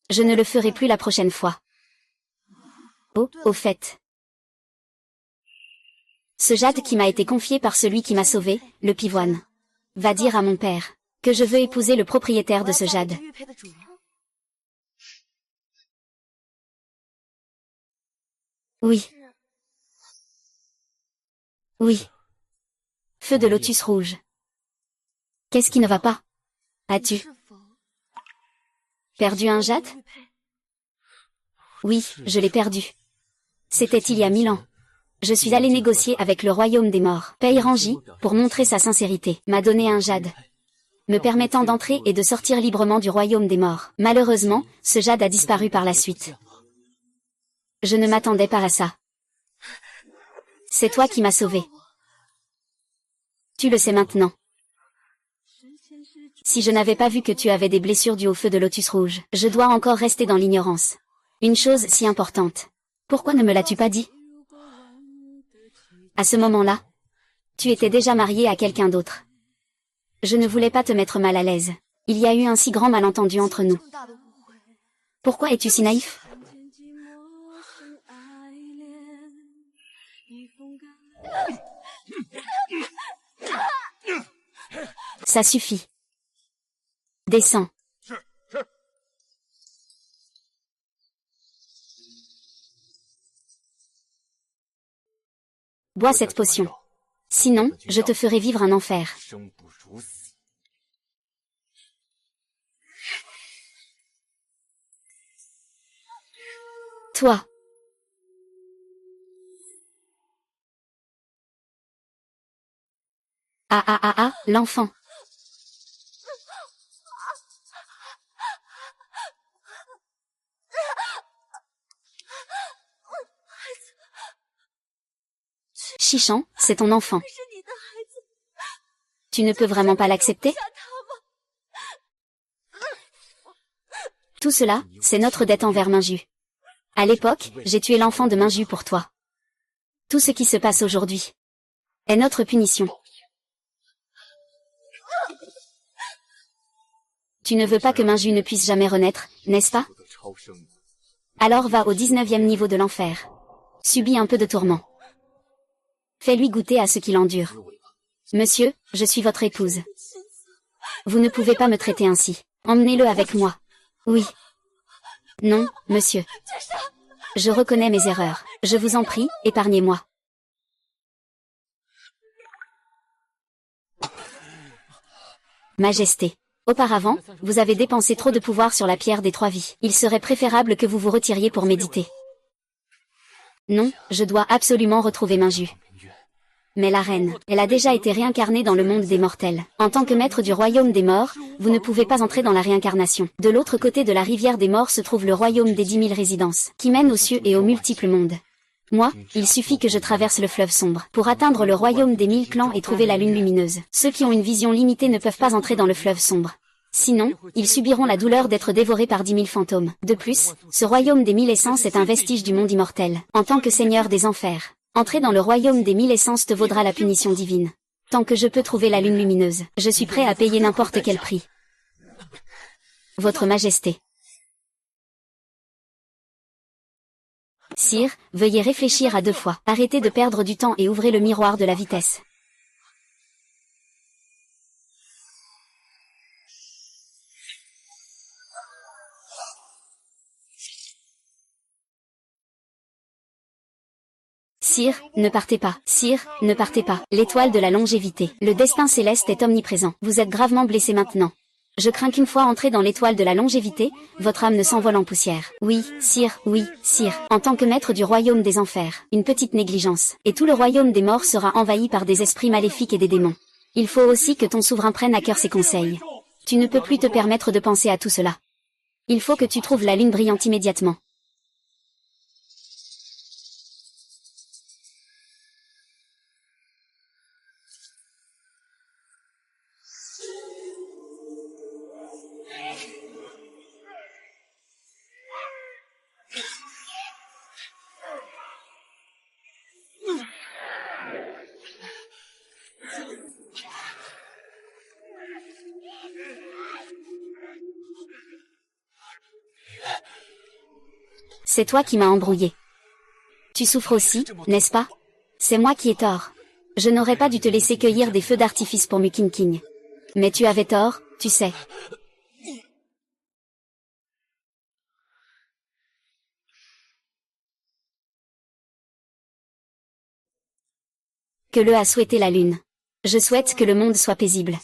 Je ne le ferai plus la prochaine fois. Oh, au fait. Ce jade qui m'a été confié par celui qui m'a sauvé, le pivoine. Va dire à mon père que je veux épouser le propriétaire de ce jade. Oui. Oui. Feu de Lotus Rouge. Qu'est-ce qui ne va pas? As-tu perdu un jade? Oui, je l'ai perdu. C'était il y a 1000 ans. Je suis allé négocier avec le royaume des morts. Peirangi, pour montrer sa sincérité, m'a donné un jade, me permettant d'entrer et de sortir librement du royaume des morts. Malheureusement, ce jade a disparu par la suite. Je ne m'attendais pas à ça. C'est toi qui m'as sauvé. Tu le sais maintenant. Si je n'avais pas vu que tu avais des blessures dues au feu de Lotus Rouge, je dois encore rester dans l'ignorance. Une chose si importante. Pourquoi ne me l'as-tu pas dit? À ce moment-là, tu étais déjà marié à quelqu'un d'autre. Je ne voulais pas te mettre mal à l'aise. Il y a eu un si grand malentendu entre nous. Pourquoi es-tu si naïf? Ça suffit. Descends. Bois cette potion. Sinon, je te ferai vivre un enfer. Toi. Ah ah ah ah, l'enfant. Chichan, c'est ton enfant. Tu ne peux vraiment pas l'accepter? Tout cela, c'est notre dette envers Minju. À l'époque, j'ai tué l'enfant de Minju pour toi. Tout ce qui se passe aujourd'hui est notre punition. Tu ne veux pas que Minju ne puisse jamais renaître, n'est-ce pas? Alors va au 19e niveau de l'enfer. Subis un peu de tourment. Fais-lui goûter à ce qu'il endure. Monsieur, je suis votre épouse. Vous ne pouvez pas me traiter ainsi. Emmenez-le avec moi. Oui. Non, monsieur. Je reconnais mes erreurs. Je vous en prie, épargnez-moi. Majesté. Auparavant, vous avez dépensé trop de pouvoir sur la pierre des 3 vies. Il serait préférable que vous vous retiriez pour méditer. Non, je dois absolument retrouver Minju. Mais la reine, elle a déjà été réincarnée dans le monde des mortels. En tant que maître du royaume des morts, vous ne pouvez pas entrer dans la réincarnation. De l'autre côté de la rivière des morts se trouve le royaume des 10 000 résidences, qui mène aux cieux et aux multiples mondes. Moi, il suffit que je traverse le fleuve sombre pour atteindre le royaume des 1000 clans et trouver la lune lumineuse. Ceux qui ont une vision limitée ne peuvent pas entrer dans le fleuve sombre. Sinon, ils subiront la douleur d'être dévorés par 10 000 fantômes. De plus, ce royaume des 1000 essences est un vestige du monde immortel. En tant que seigneur des enfers, entrer dans le royaume des 1000 essences te vaudra la punition divine. Tant que je peux trouver la lune lumineuse, je suis prêt à payer n'importe quel prix. Votre Majesté. Sire, veuillez réfléchir à 2 fois. Arrêtez de perdre du temps et ouvrez le miroir de la vitesse. Sire, ne partez pas. Sire, ne partez pas. L'étoile de la longévité. Le destin céleste est omniprésent. Vous êtes gravement blessé maintenant. Je crains qu'une fois entré dans l'étoile de la longévité, votre âme ne s'envole en poussière. Oui, sire, en tant que maître du royaume des enfers, une petite négligence, et tout le royaume des morts sera envahi par des esprits maléfiques et des démons. Il faut aussi que ton souverain prenne à cœur ses conseils. Tu ne peux plus te permettre de penser à tout cela. Il faut que tu trouves la lune brillante immédiatement. C'est toi qui m'as embrouillé. Tu souffres aussi, n'est-ce pas? C'est moi qui ai tort. Je n'aurais pas dû te laisser cueillir des feux d'artifice pour Mukinking. Mais tu avais tort, tu sais. Que le a souhaité la lune. Je souhaite que le monde soit paisible.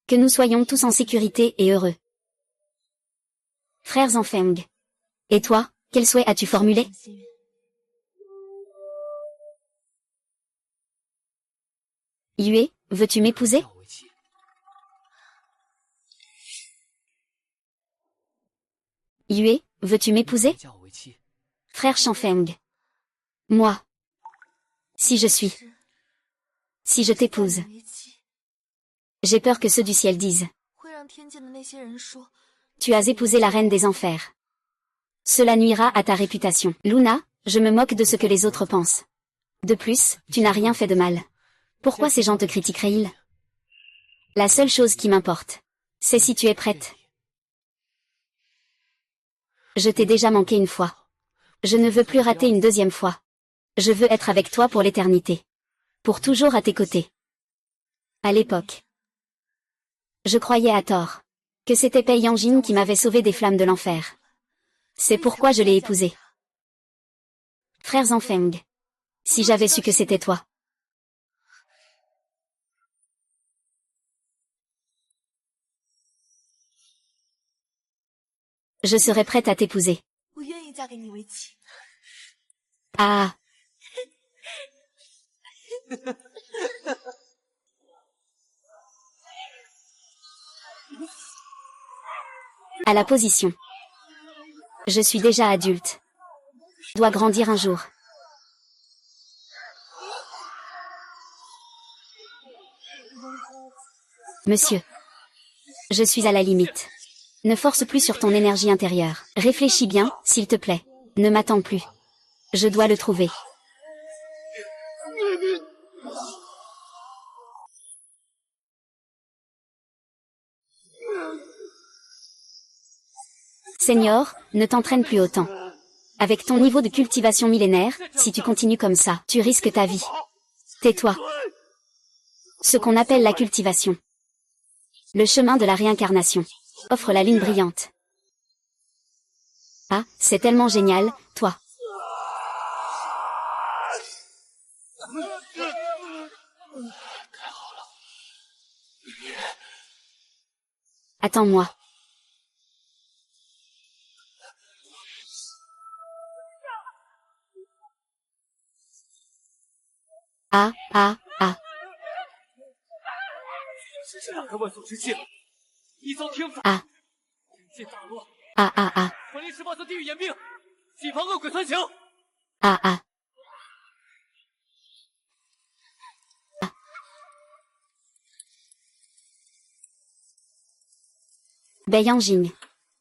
Que nous soyons tous en sécurité et heureux. Frères en Feng. Et toi, quel souhait as-tu formulé? Yue, veux-tu m'épouser? Yue, veux-tu m'épouser? Frère Shanfeng. Moi. Si je t'épouse. J'ai peur que ceux du ciel disent. Tu as épousé la reine des enfers. Cela nuira à ta réputation. Luna, je me moque de ce que les autres pensent. De plus, tu n'as rien fait de mal. Pourquoi ces gens te critiqueraient-ils? La seule chose qui m'importe, c'est si tu es prête. Je t'ai déjà manqué une fois. Je ne veux plus rater une deuxième fois. Je veux être avec toi pour l'éternité. Pour toujours à tes côtés. À l'époque, je croyais à tort que c'était Pei Yanjin qui m'avait sauvé des flammes de l'enfer. C'est pourquoi je l'ai épousée. Frères en Feng. Si j'avais su que c'était toi. Je serais prête à t'épouser. Ah. À la position. Je suis déjà adulte. Je dois grandir un jour. Monsieur. Je suis à la limite. Ne force plus sur ton énergie intérieure. Réfléchis bien, s'il te plaît. Ne m'attends plus. Je dois le trouver. Seigneur, ne t'entraîne plus autant. Avec ton niveau de cultivation millénaire, si tu continues comme ça, tu risques ta vie. Tais-toi. Ce qu'on appelle la cultivation. Le chemin de la réincarnation. Offre la lune brillante. Ah, c'est tellement génial, toi. Attends-moi. Ah, ah, ah. Ah. Ah, ah, ah. Ah, ah. Ah. Bei Yanjing.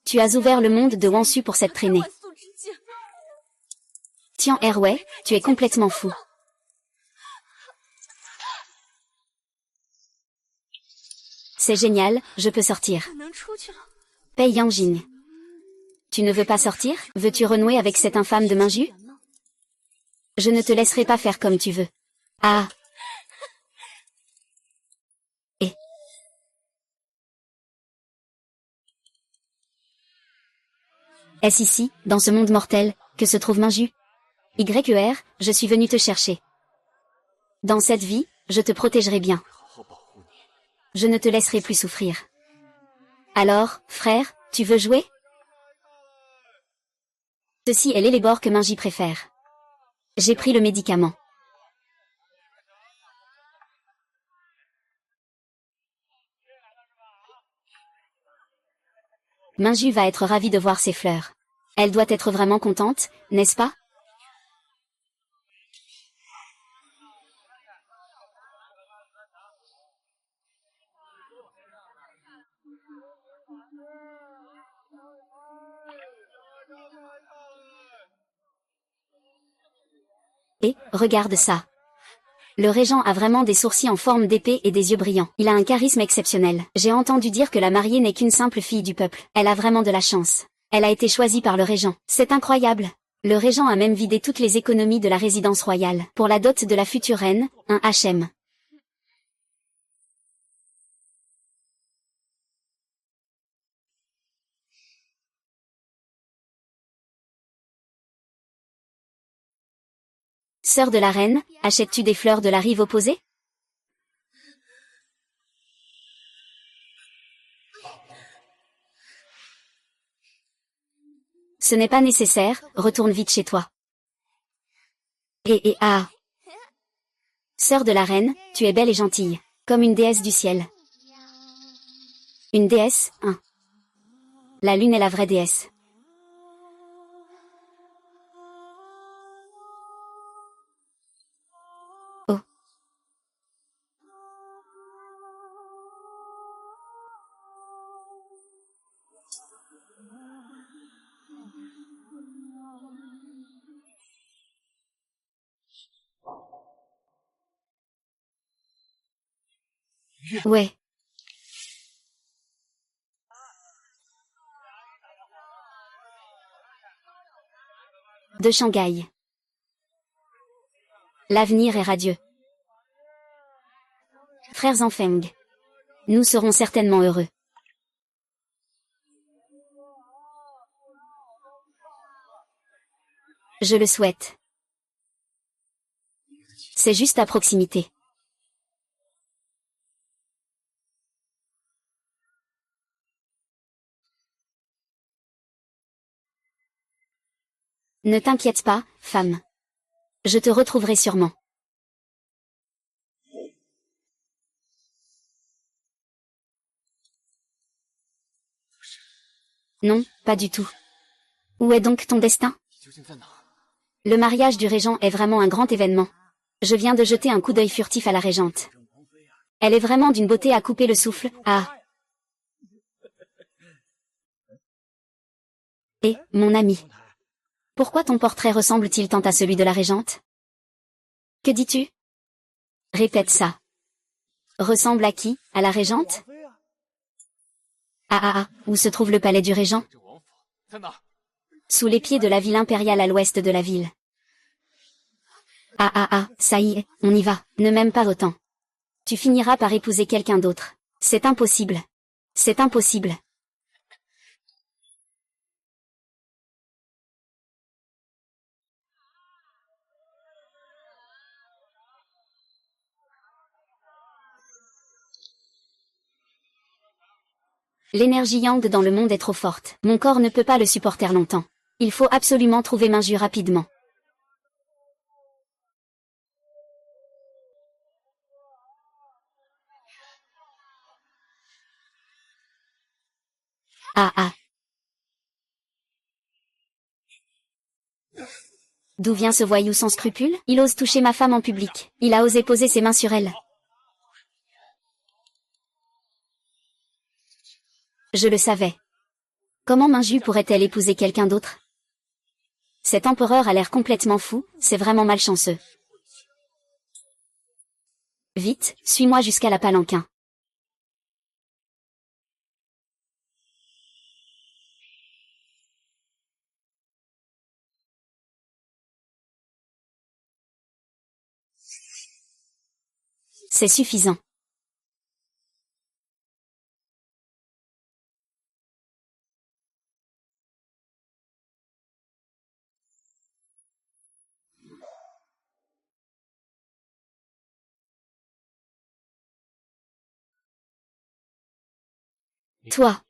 Tu as ouvert le monde de Wansu pour cette traînée. Tian Erwei, tu es complètement fou. C'est génial, je peux sortir. Bei Yanjing. Tu ne veux pas sortir? Veux-tu renouer avec cette infâme de Minju? Je ne te laisserai pas faire comme tu veux. Ah. Et. Est-ce ici, dans ce monde mortel, que se trouve Minju? YER, je suis venu te chercher. Dans cette vie, je te protégerai bien. Je ne te laisserai plus souffrir. Alors, frère, tu veux jouer? Ceci est l'élébore que Minji préfère. J'ai pris le médicament. Minju va être ravie de voir ces fleurs. Elle doit être vraiment contente, n'est-ce pas? Et, regarde ça. Le régent a vraiment des sourcils en forme d'épée et des yeux brillants. Il a un charisme exceptionnel. J'ai entendu dire que la mariée n'est qu'une simple fille du peuple. Elle a vraiment de la chance. Elle a été choisie par le régent. C'est incroyable. Le régent a même vidé toutes les économies de la résidence royale. Pour la dot de la future reine, un HM. Sœur de la reine, achètes-tu des fleurs de la rive opposée? Ce n'est pas nécessaire, retourne vite chez toi. Et ah. Sœur de la reine, tu es belle et gentille, comme une déesse du ciel. Une déesse, hein. La lune est la vraie déesse. Oh. Ouais. De Shanghai. L'avenir est radieux. Frères en Feng. Nous serons certainement heureux. Je le souhaite. C'est juste à proximité. Ne t'inquiète pas, femme. Je te retrouverai sûrement. Non, pas du tout. Où est donc ton destin? Le mariage du régent est vraiment un grand événement. Je viens de jeter un coup d'œil furtif à la régente. Elle est vraiment d'une beauté à couper le souffle. Ah. Et, mon ami. Pourquoi ton portrait ressemble-t-il tant à celui de la régente? Que dis-tu? Répète ça. Ressemble à qui? À la régente? Où se trouve le palais du régent? Sous les pieds de la ville impériale à l'ouest de la ville. Ça y est, on y va, ne m'aime pas autant. Tu finiras par épouser quelqu'un d'autre. C'est impossible. C'est impossible. L'énergie yang dans le monde est trop forte. Mon corps ne peut pas le supporter longtemps. Il faut absolument trouver Minju rapidement. D'où vient ce voyou sans scrupules? Il ose toucher ma femme en public. Il a osé poser ses mains sur elle. Je le savais. Comment Minju pourrait-elle épouser quelqu'un d'autre? Cet empereur a l'air complètement fou, c'est vraiment malchanceux. Vite, suis-moi jusqu'à la palanquin. C'est suffisant. Toi.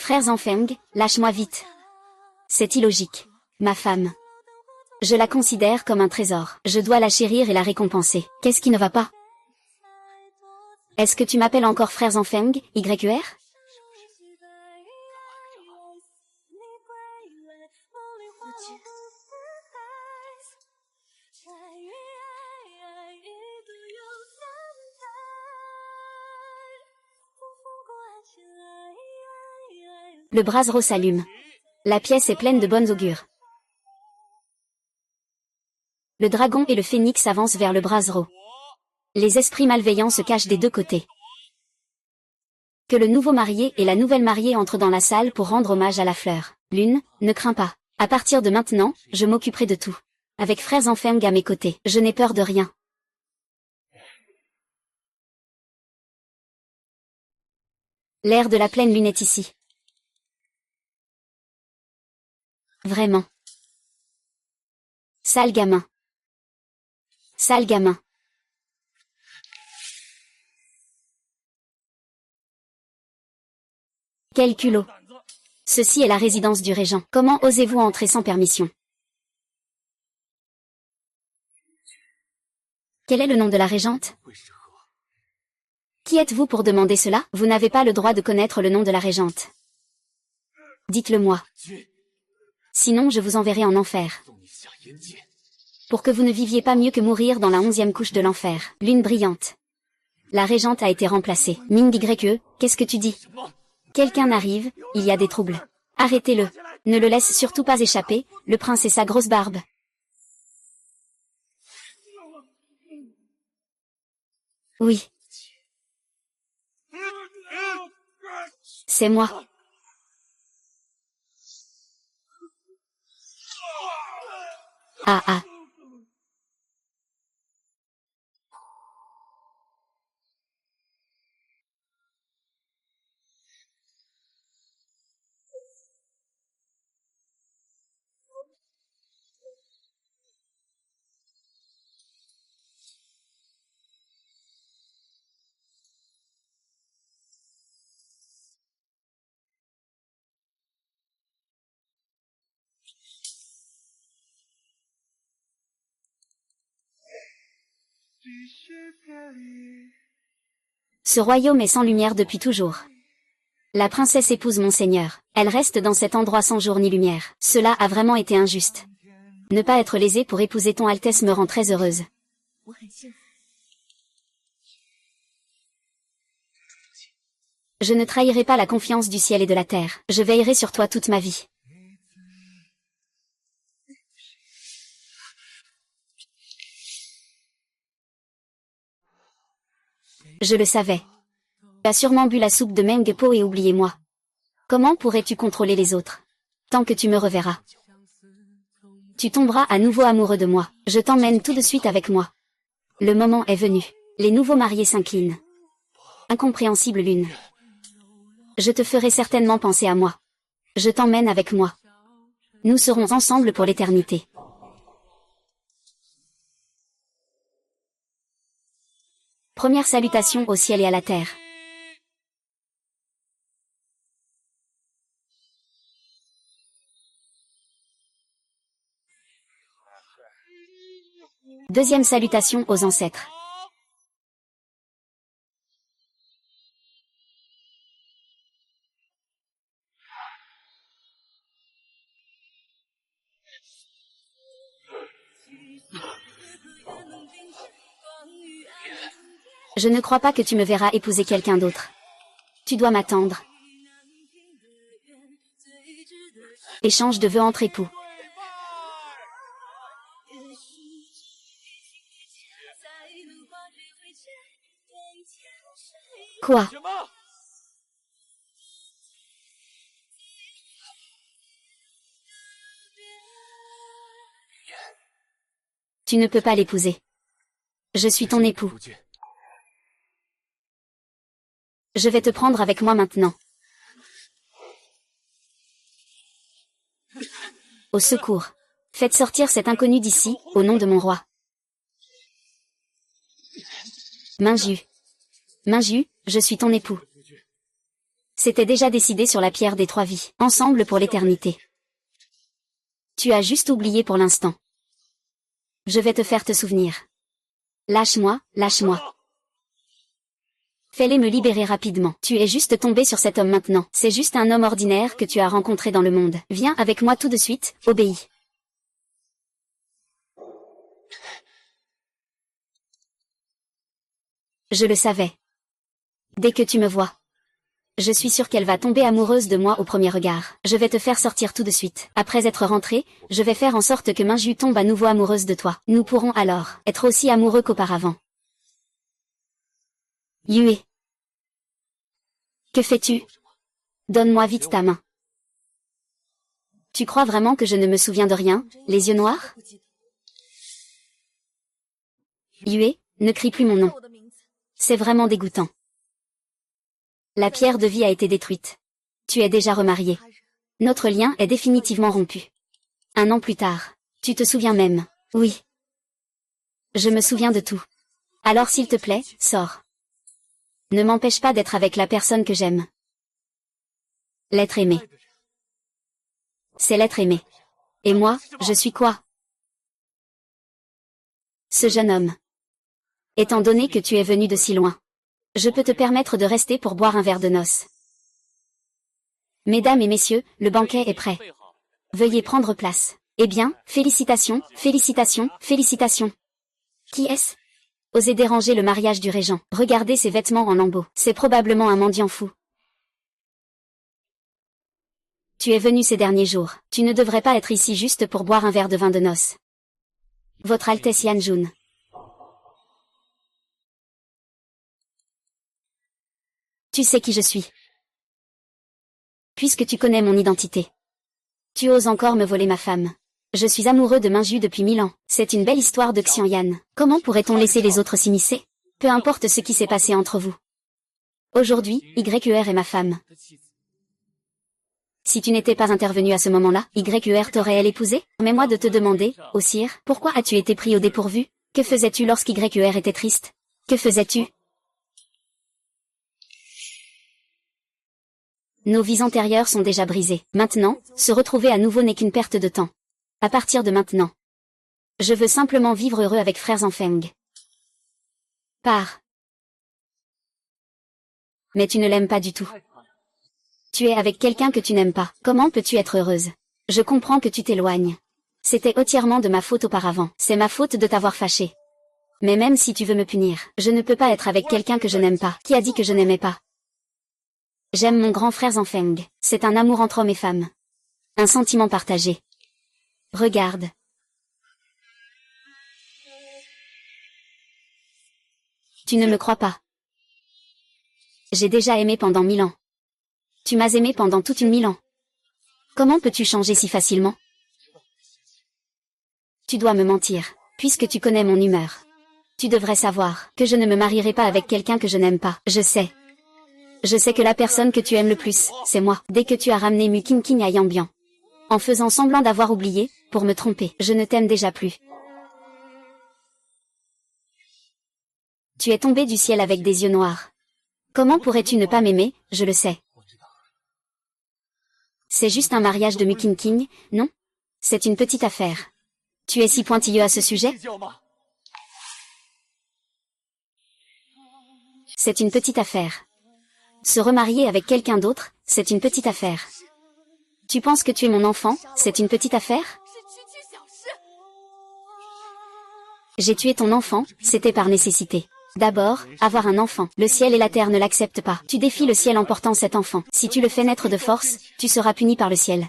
Frère Zanfeng, lâche-moi vite. C'est illogique. Ma femme. Je la considère comme un trésor. Je dois la chérir et la récompenser. Qu'est-ce qui ne va pas? Est-ce que tu m'appelles encore frère Zanfeng, YQR? Le brasero s'allume. La pièce est pleine de bonnes augures. Le dragon et le phénix avancent vers le brasero. Les esprits malveillants se cachent des deux côtés. Que le nouveau marié et la nouvelle mariée entrent dans la salle pour rendre hommage à la fleur. Lune, ne crains pas. À partir de maintenant, je m'occuperai de tout. Avec frère Zanfeng à mes côtés, je n'ai peur de rien. L'air de la pleine lune est ici. Vraiment. Sale gamin. Sale gamin. Quel culot. Ceci est la résidence du régent. Comment osez-vous entrer sans permission? Quel est le nom de la régente? Qui êtes-vous pour demander cela? Vous n'avez pas le droit de connaître le nom de la régente. Dites-le-moi. Sinon je vous enverrai en enfer. Pour que vous ne viviez pas mieux que mourir dans la 11e couche de l'enfer. Lune brillante. La régente a été remplacée. Ming YE, qu'est-ce que tu dis? Quelqu'un arrive, il y a des troubles. Arrêtez-le. Ne le laisse surtout pas échapper, le prince et sa grosse barbe. Oui. C'est moi. Ah. Ce royaume est sans lumière depuis toujours. La princesse épouse mon seigneur. Elle reste dans cet endroit sans jour ni lumière. Cela a vraiment été injuste. Ne pas être lésée pour épouser ton Altesse me rend très heureuse. Je ne trahirai pas la confiance du ciel et de la terre. Je veillerai sur toi toute ma vie. Je le savais. Tu as sûrement bu la soupe de Mengpo et oublié moi. Comment pourrais-tu contrôler les autres? Tant que tu me reverras. Tu tomberas à nouveau amoureux de moi. Je t'emmène tout de suite avec moi. Le moment est venu. Les nouveaux mariés s'inclinent. Incompréhensible lune. Je te ferai certainement penser à moi. Je t'emmène avec moi. Nous serons ensemble pour l'éternité. Première salutation au ciel et à la terre. Deuxième salutation aux ancêtres. Je ne crois pas que tu me verras épouser quelqu'un d'autre. Tu dois m'attendre. Échange de vœux entre époux. Quoi? Tu ne peux pas l'épouser. Je suis ton époux. Je vais te prendre avec moi maintenant. Au secours. Faites sortir cet inconnu d'ici, au nom de mon roi. Minju. Minju, je suis ton époux. C'était déjà décidé sur la pierre des 3 vies, ensemble pour l'éternité. Tu as juste oublié pour l'instant. Je vais te faire te souvenir. Lâche-moi, lâche-moi. Fais-les me libérer rapidement. Tu es juste tombé sur cet homme maintenant. C'est juste un homme ordinaire que tu as rencontré dans le monde. Viens avec moi tout de suite, obéis. Je le savais. Dès que tu me vois, je suis sûre qu'elle va tomber amoureuse de moi au premier regard. Je vais te faire sortir tout de suite. Après être rentrée, je vais faire en sorte que Minju tombe à nouveau amoureuse de toi. Nous pourrons alors être aussi amoureux qu'auparavant. Yue. Que fais-tu? Donne-moi vite ta main. Tu crois vraiment que je ne me souviens de rien, les yeux noirs? Yue, ne crie plus mon nom. C'est vraiment dégoûtant. La pierre de vie a été détruite. Tu es déjà remarié. Notre lien est définitivement rompu. 1 an plus tard. Tu te souviens même? Oui. Je me souviens de tout. Alors s'il te plaît, sors. Ne m'empêche pas d'être avec la personne que j'aime. L'être aimé. C'est l'être aimé. Et moi, je suis quoi? Ce jeune homme. Étant donné que tu es venu de si loin, je peux te permettre de rester pour boire un verre de noces. Mesdames et messieurs, le banquet est prêt. Veuillez prendre place. Eh bien, félicitations, félicitations, félicitations. Qui est-ce? Osez déranger le mariage du régent. Regardez ses vêtements en lambeaux. C'est probablement un mendiant fou. Tu es venu ces derniers jours. Tu ne devrais pas être ici juste pour boire un verre de vin de noces. Votre Altesse Yanjun. Tu sais qui je suis. Puisque tu connais mon identité. Tu oses encore me voler ma femme. Je suis amoureux de Minju depuis 1000 ans. C'est une belle histoire de Xianyan. Comment pourrait-on laisser les autres s'immiscer? Peu importe ce qui s'est passé entre vous. Aujourd'hui, YER est ma femme. Si tu n'étais pas intervenu à ce moment-là, YER t'aurait-elle épousé? Permets-moi de te demander, ô sire, pourquoi as-tu été pris au dépourvu? Que faisais-tu lorsqu'YER était triste? Que faisais-tu? Nos vies antérieures sont déjà brisées. Maintenant, se retrouver à nouveau n'est qu'une perte de temps. À partir de maintenant, je veux simplement vivre heureux avec frères Enfeng. Pars. Mais tu ne l'aimes pas du tout. Tu es avec quelqu'un que tu n'aimes pas. Comment peux-tu être heureuse? Je comprends que tu t'éloignes. C'était entièrement de ma faute auparavant. C'est ma faute de t'avoir fâché. Mais même si tu veux me punir, je ne peux pas être avec quelqu'un que je n'aime pas. Qui a dit que je n'aimais pas? J'aime mon grand frère Zanfeng. C'est un amour entre hommes et femmes. Un sentiment partagé. Regarde. Tu ne me crois pas. J'ai déjà aimé pendant 1000 ans. Tu m'as aimé pendant toute une 1000 ans. Comment peux-tu changer si facilement? Tu dois me mentir, puisque tu connais mon humeur. Tu devrais savoir que je ne me marierai pas avec quelqu'un que je n'aime pas. Je sais. Je sais que la personne que tu aimes le plus, c'est moi. Dès que tu as ramené Mu King King à Yangbian, en faisant semblant d'avoir oublié, pour me tromper, je ne t'aime déjà plus. Tu es tombé du ciel avec des yeux noirs. Comment pourrais-tu ne pas m'aimer? Je le sais. C'est juste un mariage de Mu King King, non? C'est une petite affaire. Tu es si pointilleux à ce sujet? C'est une petite affaire. Se remarier avec quelqu'un d'autre, c'est une petite affaire. Tu penses que tu es mon enfant, c'est une petite affaire? J'ai tué ton enfant, c'était par nécessité. D'abord, avoir un enfant. Le ciel et la terre ne l'acceptent pas. Tu défies le ciel en portant cet enfant. Si tu le fais naître de force, tu seras puni par le ciel.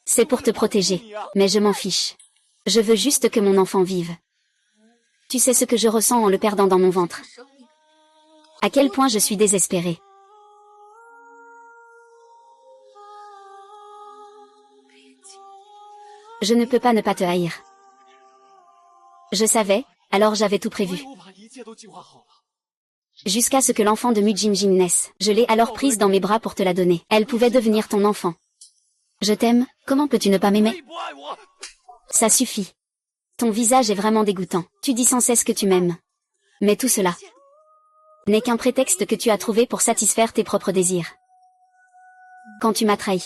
C'est pour te protéger. Mais je m'en fiche. Je veux juste que mon enfant vive. Tu sais ce que je ressens en le perdant dans mon ventre. À quel point je suis désespérée. Je ne peux pas ne pas te haïr. Je savais, alors j'avais tout prévu. Jusqu'à ce que l'enfant de Mu Jin Jin naisse. Je l'ai alors prise dans mes bras pour te la donner. Elle pouvait devenir ton enfant. Je t'aime, comment peux-tu ne pas m'aimer? Ça suffit. Ton visage est vraiment dégoûtant. Tu dis sans cesse que tu m'aimes. Mais tout cela n'est qu'un prétexte que tu as trouvé pour satisfaire tes propres désirs. Quand tu m'as trahi.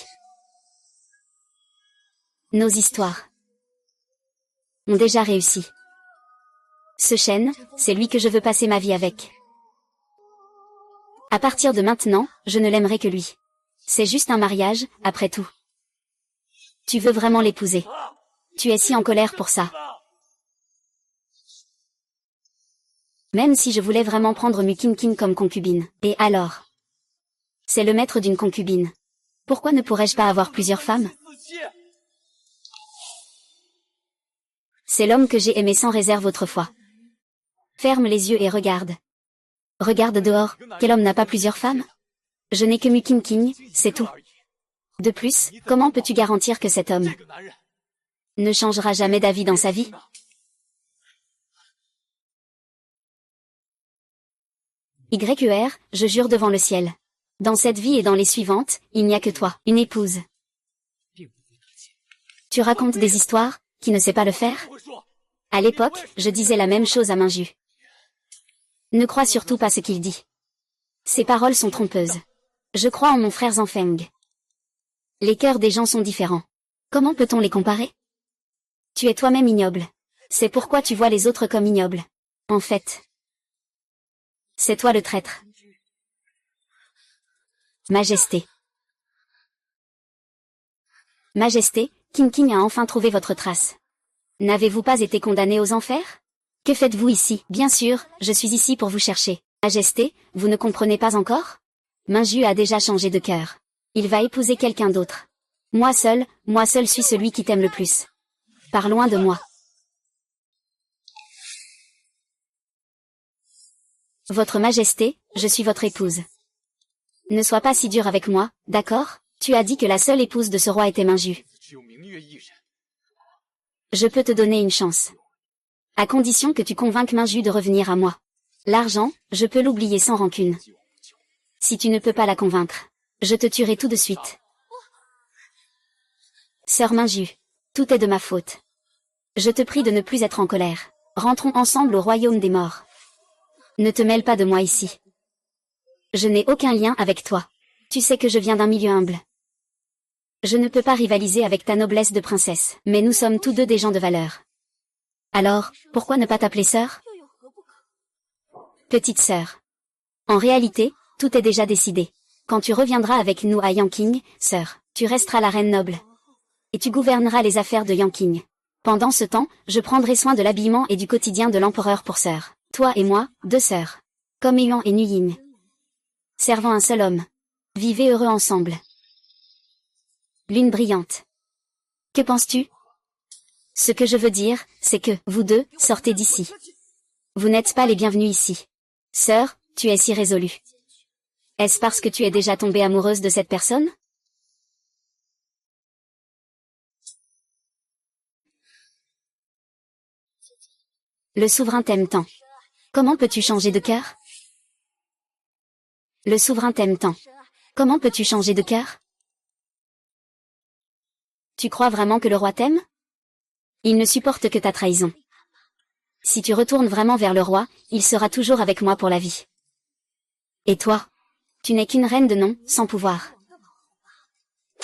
Nos histoires ont déjà réussi. Ce chêne, c'est lui que je veux passer ma vie avec. À partir de maintenant, je ne l'aimerai que lui. C'est juste un mariage, après tout. Tu veux vraiment l'épouser. Tu es si en colère pour ça. Même si je voulais vraiment prendre Mu King King comme concubine. Et alors? C'est le maître d'une concubine. Pourquoi ne pourrais-je pas avoir plusieurs femmes? C'est l'homme que j'ai aimé sans réserve autrefois. Ferme les yeux et regarde. Regarde dehors, quel homme n'a pas plusieurs femmes? Je n'ai que Mu King King, c'est tout. De plus, comment peux-tu garantir que cet homme ne changera jamais d'avis dans sa vie? YER, je jure devant le ciel. Dans cette vie et dans les suivantes, il n'y a que toi, une épouse. Tu racontes des histoires, qui ne sait pas le faire? À l'époque, je disais la même chose à Minju. Ne crois surtout pas ce qu'il dit. Ses paroles sont trompeuses. Je crois en mon frère Zanfeng. Les cœurs des gens sont différents. Comment peut-on les comparer? Tu es toi-même ignoble. C'est pourquoi tu vois les autres comme ignobles. En fait, c'est toi le traître. Majesté. Majesté, King King a enfin trouvé votre trace. N'avez-vous pas été condamné aux enfers? Que faites-vous ici? Bien sûr, je suis ici pour vous chercher. Majesté, vous ne comprenez pas encore? Minju a déjà changé de cœur. Il va épouser quelqu'un d'autre. Moi seul suis celui qui t'aime le plus. Pars loin de moi. Votre Majesté, je suis votre épouse. Ne sois pas si dur avec moi, d'accord? Tu as dit que la seule épouse de ce roi était Minju. Je peux te donner une chance. À condition que tu convainques Minju de revenir à moi. L'argent, je peux l'oublier sans rancune. Si tu ne peux pas la convaincre, je te tuerai tout de suite. Sœur Minju, tout est de ma faute. Je te prie de ne plus être en colère. Rentrons ensemble au royaume des morts. Ne te mêle pas de moi ici. Je n'ai aucun lien avec toi. Tu sais que je viens d'un milieu humble. Je ne peux pas rivaliser avec ta noblesse de princesse, mais nous sommes tous deux des gens de valeur. Alors, pourquoi ne pas t'appeler sœur? Petite sœur. En réalité, tout est déjà décidé. Quand tu reviendras avec nous à Yanqing, sœur, tu resteras la reine noble. Et tu gouverneras les affaires de Yanqing. Pendant ce temps, je prendrai soin de l'habillement et du quotidien de l'empereur pour sœur. Toi et moi, deux sœurs. Comme Yuan et Nuyin. Servant un seul homme. Vivez heureux ensemble. Lune brillante. Que penses-tu? Ce que je veux dire, c'est que, vous deux, sortez d'ici. Vous n'êtes pas les bienvenus ici. Sœur, tu es si résolue. Est-ce parce que tu es déjà tombée amoureuse de cette personne? Le souverain t'aime tant. Comment peux-tu changer de cœur? Le souverain t'aime tant. Comment peux-tu changer de cœur? Tu crois vraiment que le roi t'aime? Il ne supporte que ta trahison. Si tu retournes vraiment vers le roi, il sera toujours avec moi pour la vie. Et toi? Tu n'es qu'une reine de nom, sans pouvoir.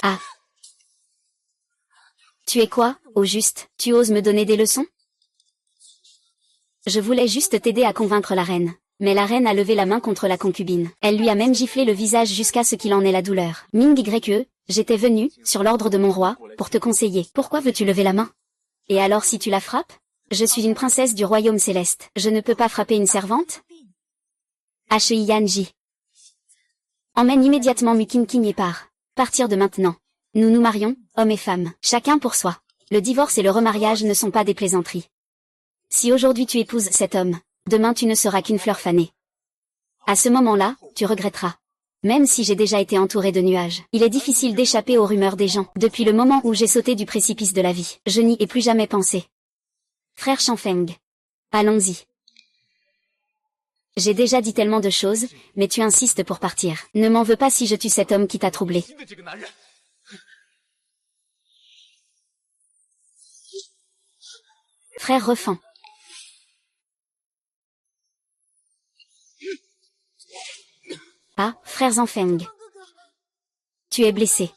Ah. Tu es quoi, au juste? Tu oses me donner des leçons? Je voulais juste t'aider à convaincre la reine. Mais la reine a levé la main contre la concubine. Elle lui a même giflé le visage jusqu'à ce qu'il en ait la douleur. Ming Yue, j'étais venue, sur l'ordre de mon roi, pour te conseiller. Pourquoi veux-tu lever la main? Et alors si tu la frappes? Je suis une princesse du royaume céleste. Je ne peux pas frapper une servante? Yanji. Emmène immédiatement Mukin King et pars. Partir de maintenant. Nous nous marions, hommes et femmes. Chacun pour soi. Le divorce et le remariage ne sont pas des plaisanteries. Si aujourd'hui tu épouses cet homme, demain tu ne seras qu'une fleur fanée. À ce moment-là, tu regretteras. Même si j'ai déjà été entourée de nuages, il est difficile d'échapper aux rumeurs des gens. Depuis le moment où j'ai sauté du précipice de la vie, je n'y ai plus jamais pensé. Frère Chanfeng. Allons-y. J'ai déjà dit tellement de choses, mais tu insistes pour partir. Ne m'en veux pas si je tue cet homme qui t'a troublé. Frère Refend. Ah, frère Zanfeng. Tu es blessé.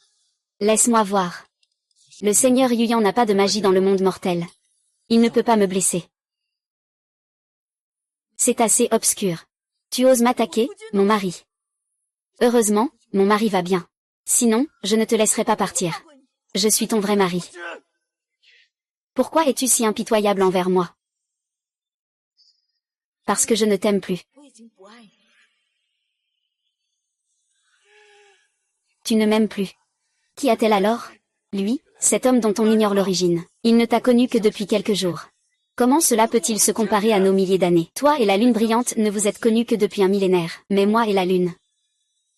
Laisse-moi voir. Le seigneur Yuyan n'a pas de magie dans le monde mortel. Il ne peut pas me blesser. C'est assez obscur. Tu oses m'attaquer, mon mari. Heureusement, mon mari va bien. Sinon, je ne te laisserai pas partir. Je suis ton vrai mari. Pourquoi es-tu si impitoyable envers moi? Parce que je ne t'aime plus. Tu ne m'aimes plus. Qui a-t-elle alors? Lui, cet homme dont on ignore l'origine. Il ne t'a connu que depuis quelques jours. Comment cela peut-il se comparer à nos milliers d'années? Toi et la lune brillante ne vous êtes connus que depuis un millénaire, mais moi et la lune.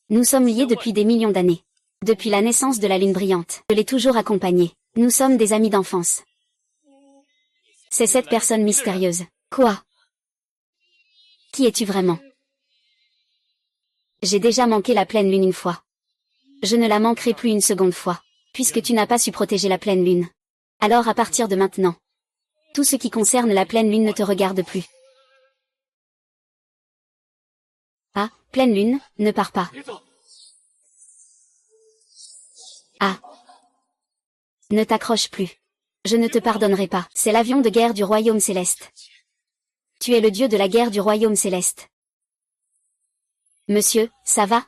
Nous sommes liés depuis des millions d'années. Depuis la naissance de la lune brillante, je l'ai toujours accompagnée. Nous sommes des amis d'enfance. C'est cette personne mystérieuse. Quoi? Qui es-tu vraiment? J'ai déjà manqué la pleine lune une fois. Je ne la manquerai plus une seconde fois, puisque tu n'as pas su protéger la pleine lune. Alors à partir de maintenant, tout ce qui concerne la pleine lune ne te regarde plus. Ah, pleine lune, ne pars pas. Ah. Ne t'accroche plus. Je ne te pardonnerai pas. C'est l'avion de guerre du royaume céleste. Tu es le dieu de la guerre du royaume céleste. Monsieur, ça va?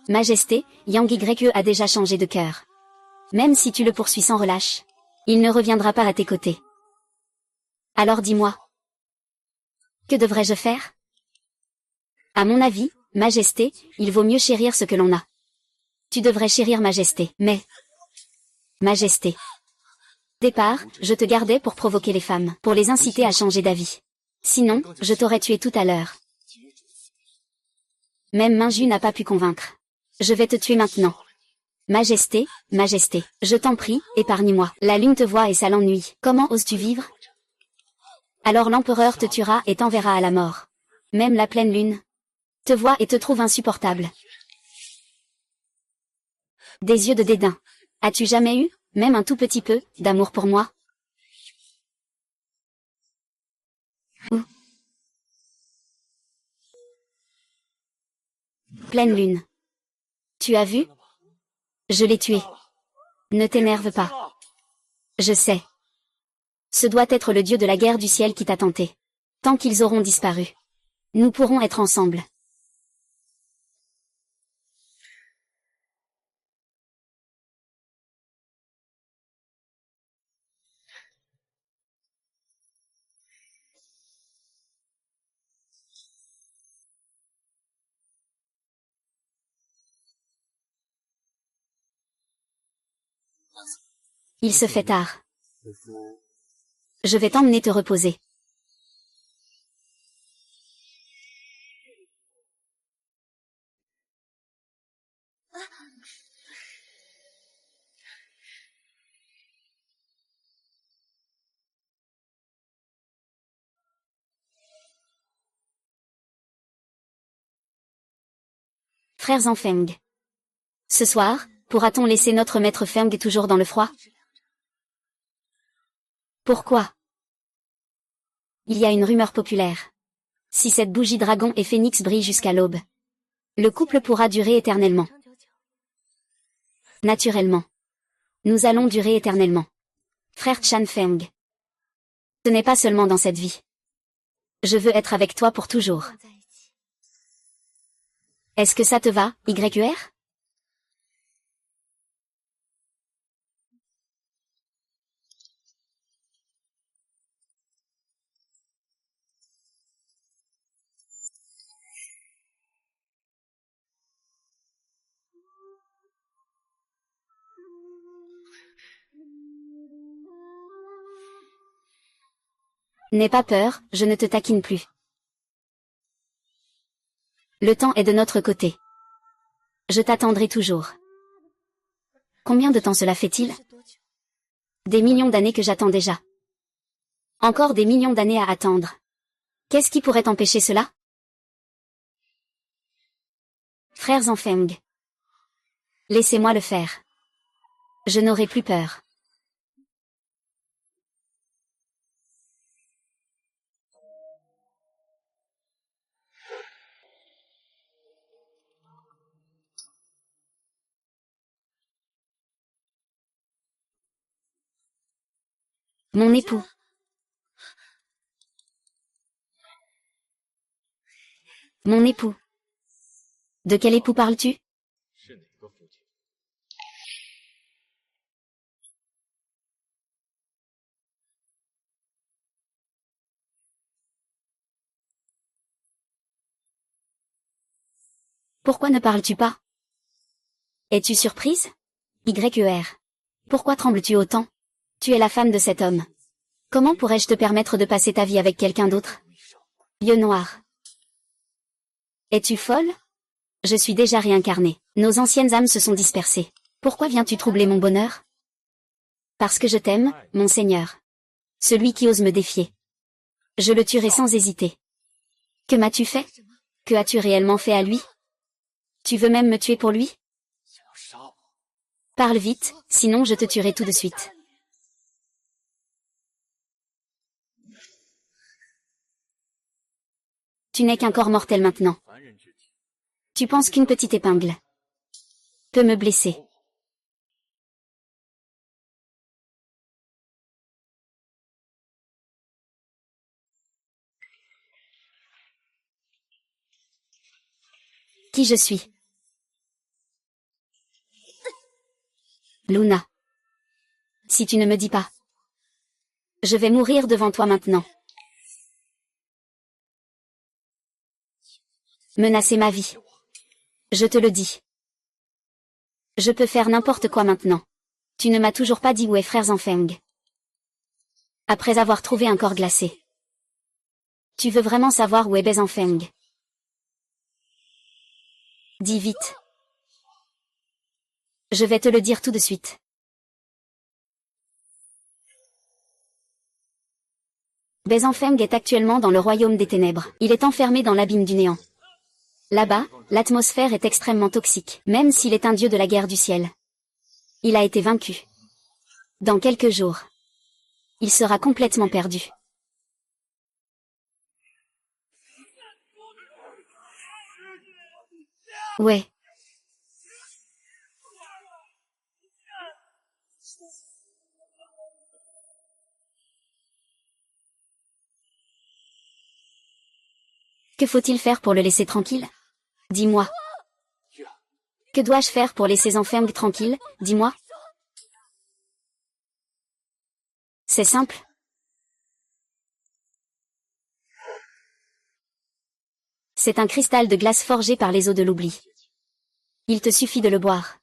Majesté, Yang Yue a déjà changé de cœur. Même si tu le poursuis sans relâche, il ne reviendra pas à tes côtés. Alors dis-moi. Que devrais-je faire? À mon avis, Majesté, il vaut mieux chérir ce que l'on a. Tu devrais chérir Majesté, mais... Majesté. Départ, je te gardais pour provoquer les femmes, pour les inciter à changer d'avis. Sinon, je t'aurais tué tout à l'heure. Même Minju n'a pas pu convaincre. Je vais te tuer maintenant. Majesté, Majesté, je t'en prie, épargne-moi. La lune te voit et ça l'ennuie. Comment oses-tu vivre? Alors l'empereur te tuera et t'enverra à la mort. Même la pleine lune te voit et te trouve insupportable. Des yeux de dédain. As-tu jamais eu, même un tout petit peu, d'amour pour moi? Ou pleine lune. Tu as vu? Je l'ai tué. Ne t'énerve pas. Je sais. Ce doit être le dieu de la guerre du ciel qui t'a tenté. Tant qu'ils auront disparu, nous pourrons être ensemble. Il se fait tard. Je vais t'emmener te reposer. Frères en Feng. Ce soir, pourra-t-on laisser notre maître Feng toujours dans le froid? Pourquoi? Il y a une rumeur populaire. Si cette bougie dragon et phénix brille jusqu'à l'aube, le couple pourra durer éternellement. Naturellement. Nous allons durer éternellement. Frère Chan Feng. Ce n'est pas seulement dans cette vie. Je veux être avec toi pour toujours. Est-ce que ça te va, YUR? N'aie pas peur, je ne te taquine plus. Le temps est de notre côté. Je t'attendrai toujours. Combien de temps cela fait-il? Des millions d'années que j'attends déjà. Encore des millions d'années à attendre. Qu'est-ce qui pourrait empêcher cela? Frères en Feng. Laissez-moi le faire. Je n'aurai plus peur. Mon époux. Mon époux. De quel époux parles-tu? Pourquoi ne parles-tu pas? Es-tu surprise? YUR. Pourquoi trembles-tu autant? Tu es la femme de cet homme. Comment pourrais-je te permettre de passer ta vie avec quelqu'un d'autre? Yeux noirs. Es-tu folle? Je suis déjà réincarnée. Nos anciennes âmes se sont dispersées. Pourquoi viens-tu troubler mon bonheur? Parce que je t'aime, mon Seigneur. Celui qui ose me défier. Je le tuerai sans hésiter. Que m'as-tu fait? Que as-tu réellement fait à lui? Tu veux même me tuer pour lui? Parle vite, sinon je te tuerai tout de suite. Tu n'es qu'un corps mortel maintenant. Tu penses qu'une petite épingle peut me blesser? Qui je suis? Luna. Si tu ne me dis pas, je vais mourir devant toi maintenant. Menacer ma vie. Je te le dis. Je peux faire n'importe quoi maintenant. Tu ne m'as toujours pas dit où est frère Feng. Après avoir trouvé un corps glacé. Tu veux vraiment savoir où est Feng? Dis vite. Je vais te le dire tout de suite. Feng est actuellement dans le royaume des ténèbres. Il est enfermé dans l'abîme du néant. Là-bas, l'atmosphère est extrêmement toxique, même s'il est un dieu de la guerre du ciel. Il a été vaincu. Dans quelques jours, il sera complètement perdu. Ouais. Que faut-il faire pour le laisser tranquille? Dis-moi. Que dois-je faire pour laisser Enfeng tranquille, dis-moi? C'est simple. C'est un cristal de glace forgé par les eaux de l'oubli. Il te suffit de le boire.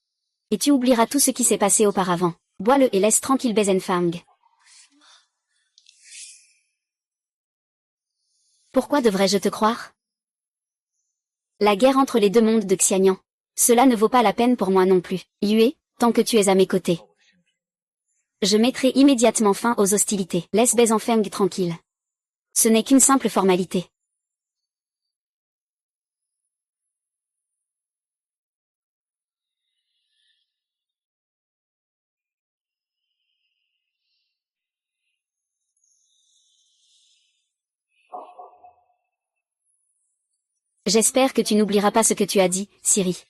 Et tu oublieras tout ce qui s'est passé auparavant. Bois-le et laisse tranquille Bezenfang. Pourquoi devrais-je te croire? La guerre entre les deux mondes de Xianyan. Cela ne vaut pas la peine pour moi non plus. Yue, tant que tu es à mes côtés. Je mettrai immédiatement fin aux hostilités. Laisse Bezenfeng tranquille. Ce n'est qu'une simple formalité. J'espère que tu n'oublieras pas ce que tu as dit, Siri.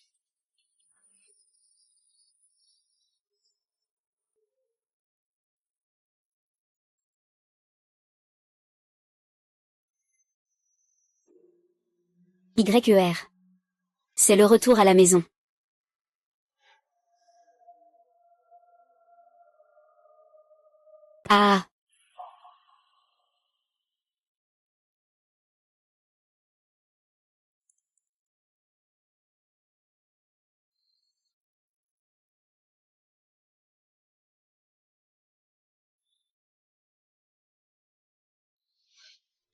YER. C'est le retour à la maison. Ah.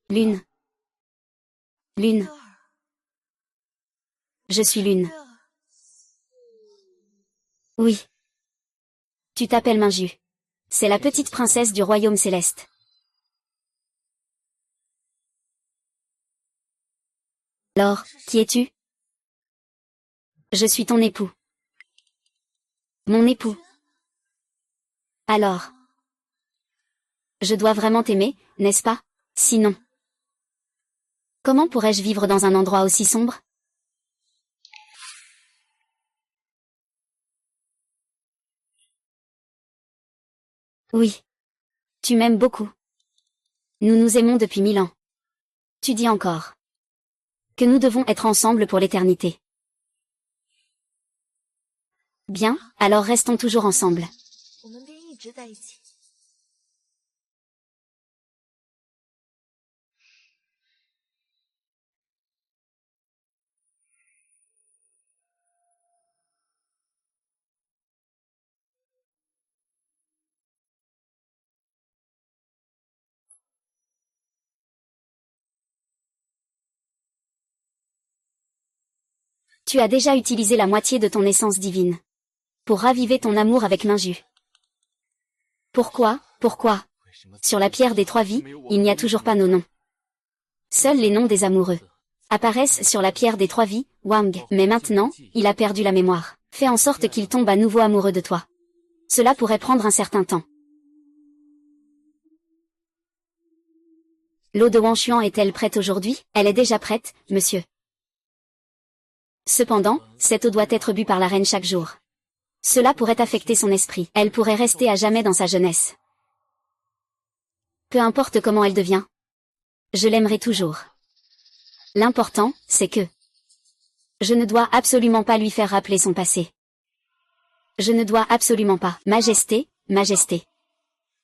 Lune. Lune. Je suis Lune. Oui. Tu t'appelles Minju. C'est la petite princesse du royaume céleste. Alors, qui es-tu? Je suis ton époux. Mon époux. Alors. Je dois vraiment t'aimer, n'est-ce pas? Sinon. Comment pourrais-je vivre dans un endroit aussi sombre? Oui. Tu m'aimes beaucoup. Nous nous aimons depuis 1000 ans. Tu dis encore que nous devons être ensemble pour l'éternité. Bien, alors restons toujours ensemble. Tu as déjà utilisé la moitié de ton essence divine pour raviver ton amour avec Minju. Pourquoi? Sur la pierre des 3 vies, il n'y a toujours pas nos noms. Seuls les noms des amoureux apparaissent sur la pierre des 3 vies, Wang. Mais maintenant, il a perdu la mémoire. Fais en sorte qu'il tombe à nouveau amoureux de toi. Cela pourrait prendre un certain temps. L'eau de Wanshuan est-elle prête aujourd'hui? Elle est déjà prête, monsieur. Cependant, cette eau doit être bue par la reine chaque jour. Cela pourrait affecter son esprit. Elle pourrait rester à jamais dans sa jeunesse. Peu importe comment elle devient. Je l'aimerai toujours. L'important, c'est que je ne dois absolument pas lui faire rappeler son passé. Je ne dois absolument pas. Majesté, Majesté.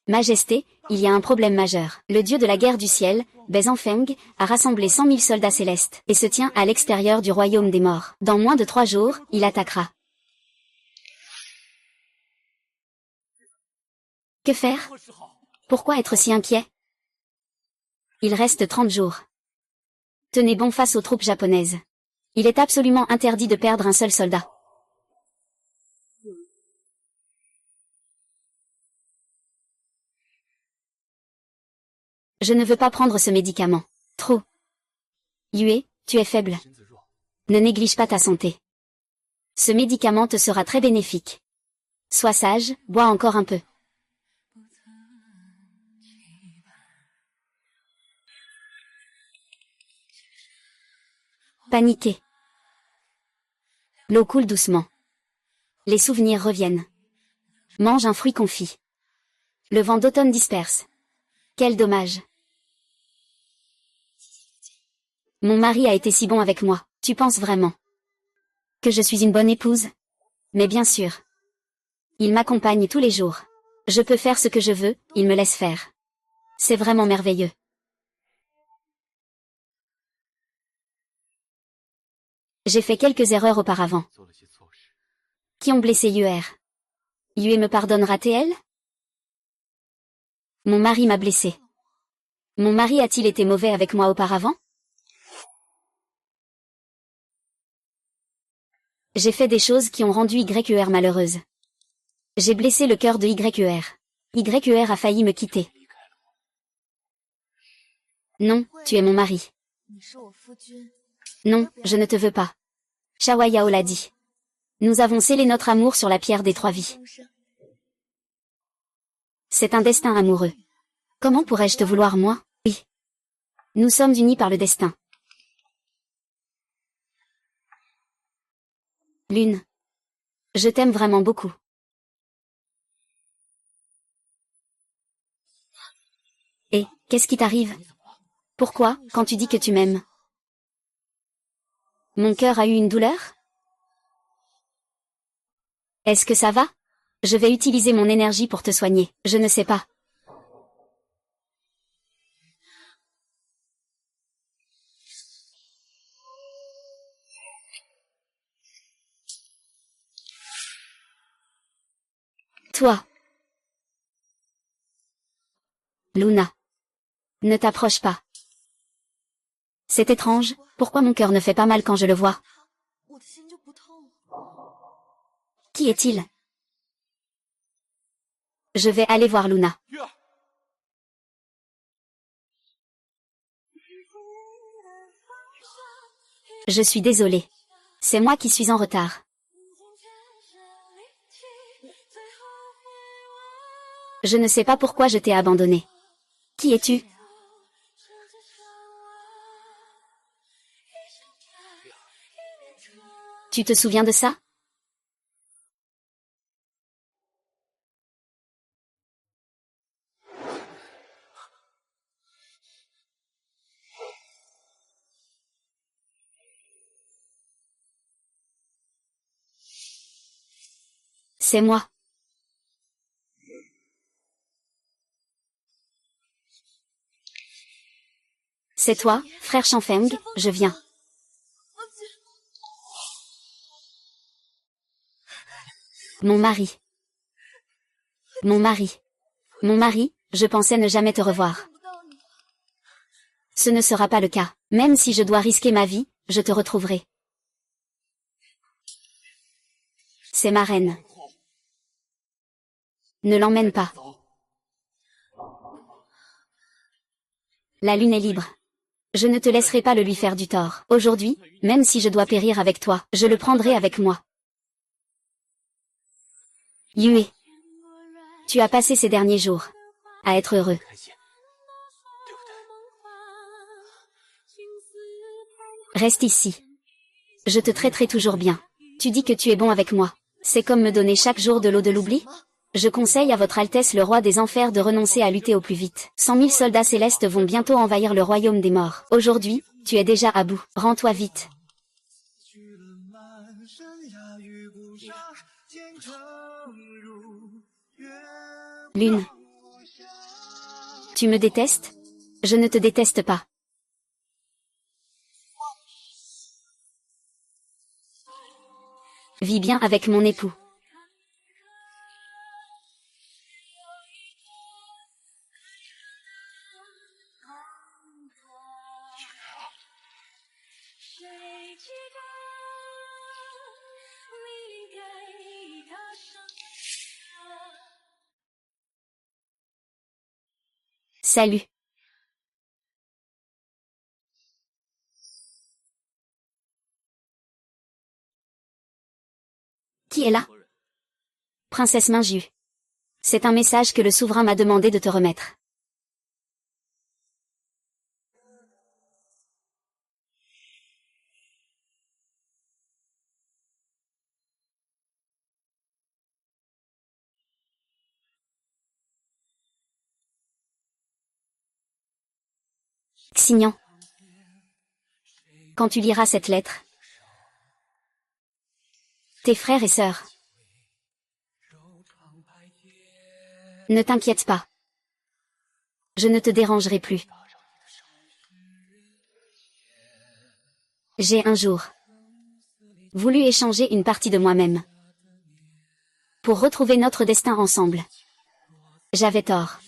Majesté, il y a un problème majeur. Le dieu de la guerre du ciel, Bezenfeng, a rassemblé 100 000 soldats célestes, et se tient à l'extérieur du royaume des morts. Dans moins de 3 jours, il attaquera. Que faire? Pourquoi être si inquiet? Il reste 30 jours. Tenez bon face aux troupes japonaises. Il est absolument interdit de perdre un seul soldat. Je ne veux pas prendre ce médicament. Trop. Yue, tu es faible. Ne néglige pas ta santé. Ce médicament te sera très bénéfique. Sois sage, bois encore un peu. Paniqué. L'eau coule doucement. Les souvenirs reviennent. Mange un fruit confit. Le vent d'automne disperse. Quel dommage. Mon mari a été si bon avec moi. Tu penses vraiment que je suis une bonne épouse? Mais bien sûr. Il m'accompagne tous les jours. Je peux faire ce que je veux, il me laisse faire. C'est vraiment merveilleux. J'ai fait quelques erreurs auparavant, qui ont blessé Yue. Yue me pardonnera-t-elle? Mon mari m'a blessé. Mon mari a-t-il été mauvais avec moi auparavant? J'ai fait des choses qui ont rendu YUR malheureuse. J'ai blessé le cœur de YUR. YUR a failli me quitter. Non, tu es mon mari. Non, je ne te veux pas. Chawa Yao l'a dit. Nous avons scellé notre amour sur la pierre des 3 vies. C'est un destin amoureux. Comment pourrais-je te vouloir moi? Oui. Nous sommes unis par le destin. Lune. Je t'aime vraiment beaucoup. Et, qu'est-ce qui t'arrive? Pourquoi, quand tu dis que tu m'aimes? Mon cœur a eu une douleur? Est-ce que ça va? Je vais utiliser mon énergie pour te soigner, je ne sais pas. Toi. Luna. Ne t'approche pas. C'est étrange, pourquoi mon cœur ne fait pas mal quand je le vois? Qui est-il? Je vais aller voir Luna. Je suis désolée. C'est moi qui suis en retard. Je ne sais pas pourquoi je t'ai abandonné. Qui es-tu? Tu te souviens de ça? C'est moi. C'est toi, frère Chanfeng, je viens. Mon mari. Mon mari. Mon mari, je pensais ne jamais te revoir. Ce ne sera pas le cas. Même si je dois risquer ma vie, je te retrouverai. C'est ma reine. Ne l'emmène pas. La lune est libre. Je ne te laisserai pas le lui faire du tort. Aujourd'hui, même si je dois périr avec toi, je le prendrai avec moi. Yue. Tu as passé ces derniers jours à être heureux. Reste ici. Je te traiterai toujours bien. Tu dis que tu es bon avec moi. C'est comme me donner chaque jour de l'eau de l'oubli? Je conseille à votre Altesse le roi des enfers de renoncer à lutter au plus vite. 100 000 soldats célestes vont bientôt envahir le royaume des morts. Aujourd'hui, tu es déjà à bout. Rends-toi vite. Lune. Tu me détestes? Je ne te déteste pas. Vis bien avec mon époux. Salut. Qui est là? Princesse Minju. C'est un message que le souverain m'a demandé de te remettre. Xignan. Quand tu liras cette lettre, tes frères et sœurs, ne t'inquiète pas. Je ne te dérangerai plus. J'ai un jour voulu échanger une partie de moi-même pour retrouver notre destin ensemble. J'avais tort.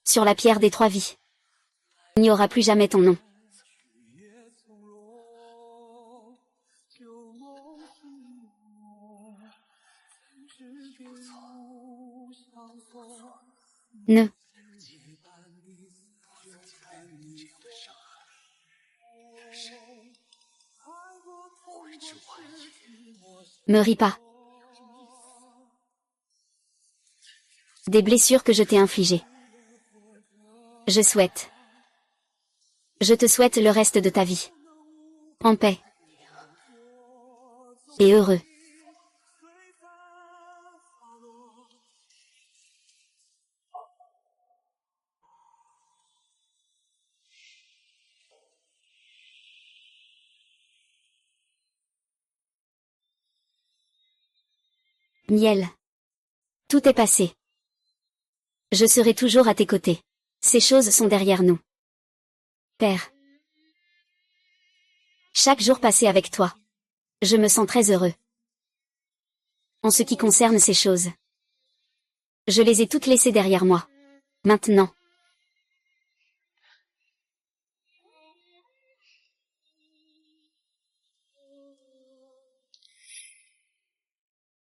Sur la pierre des 3 vies, il n'y aura plus jamais ton nom. Ne me ris pas des blessures que je t'ai infligées. Je te souhaite le reste de ta vie en paix et heureux. Niel. Tout est passé. Je serai toujours à tes côtés. Ces choses sont derrière nous. Père. Chaque jour passé avec toi, je me sens très heureux. En ce qui concerne ces choses, je les ai toutes laissées derrière moi. Maintenant,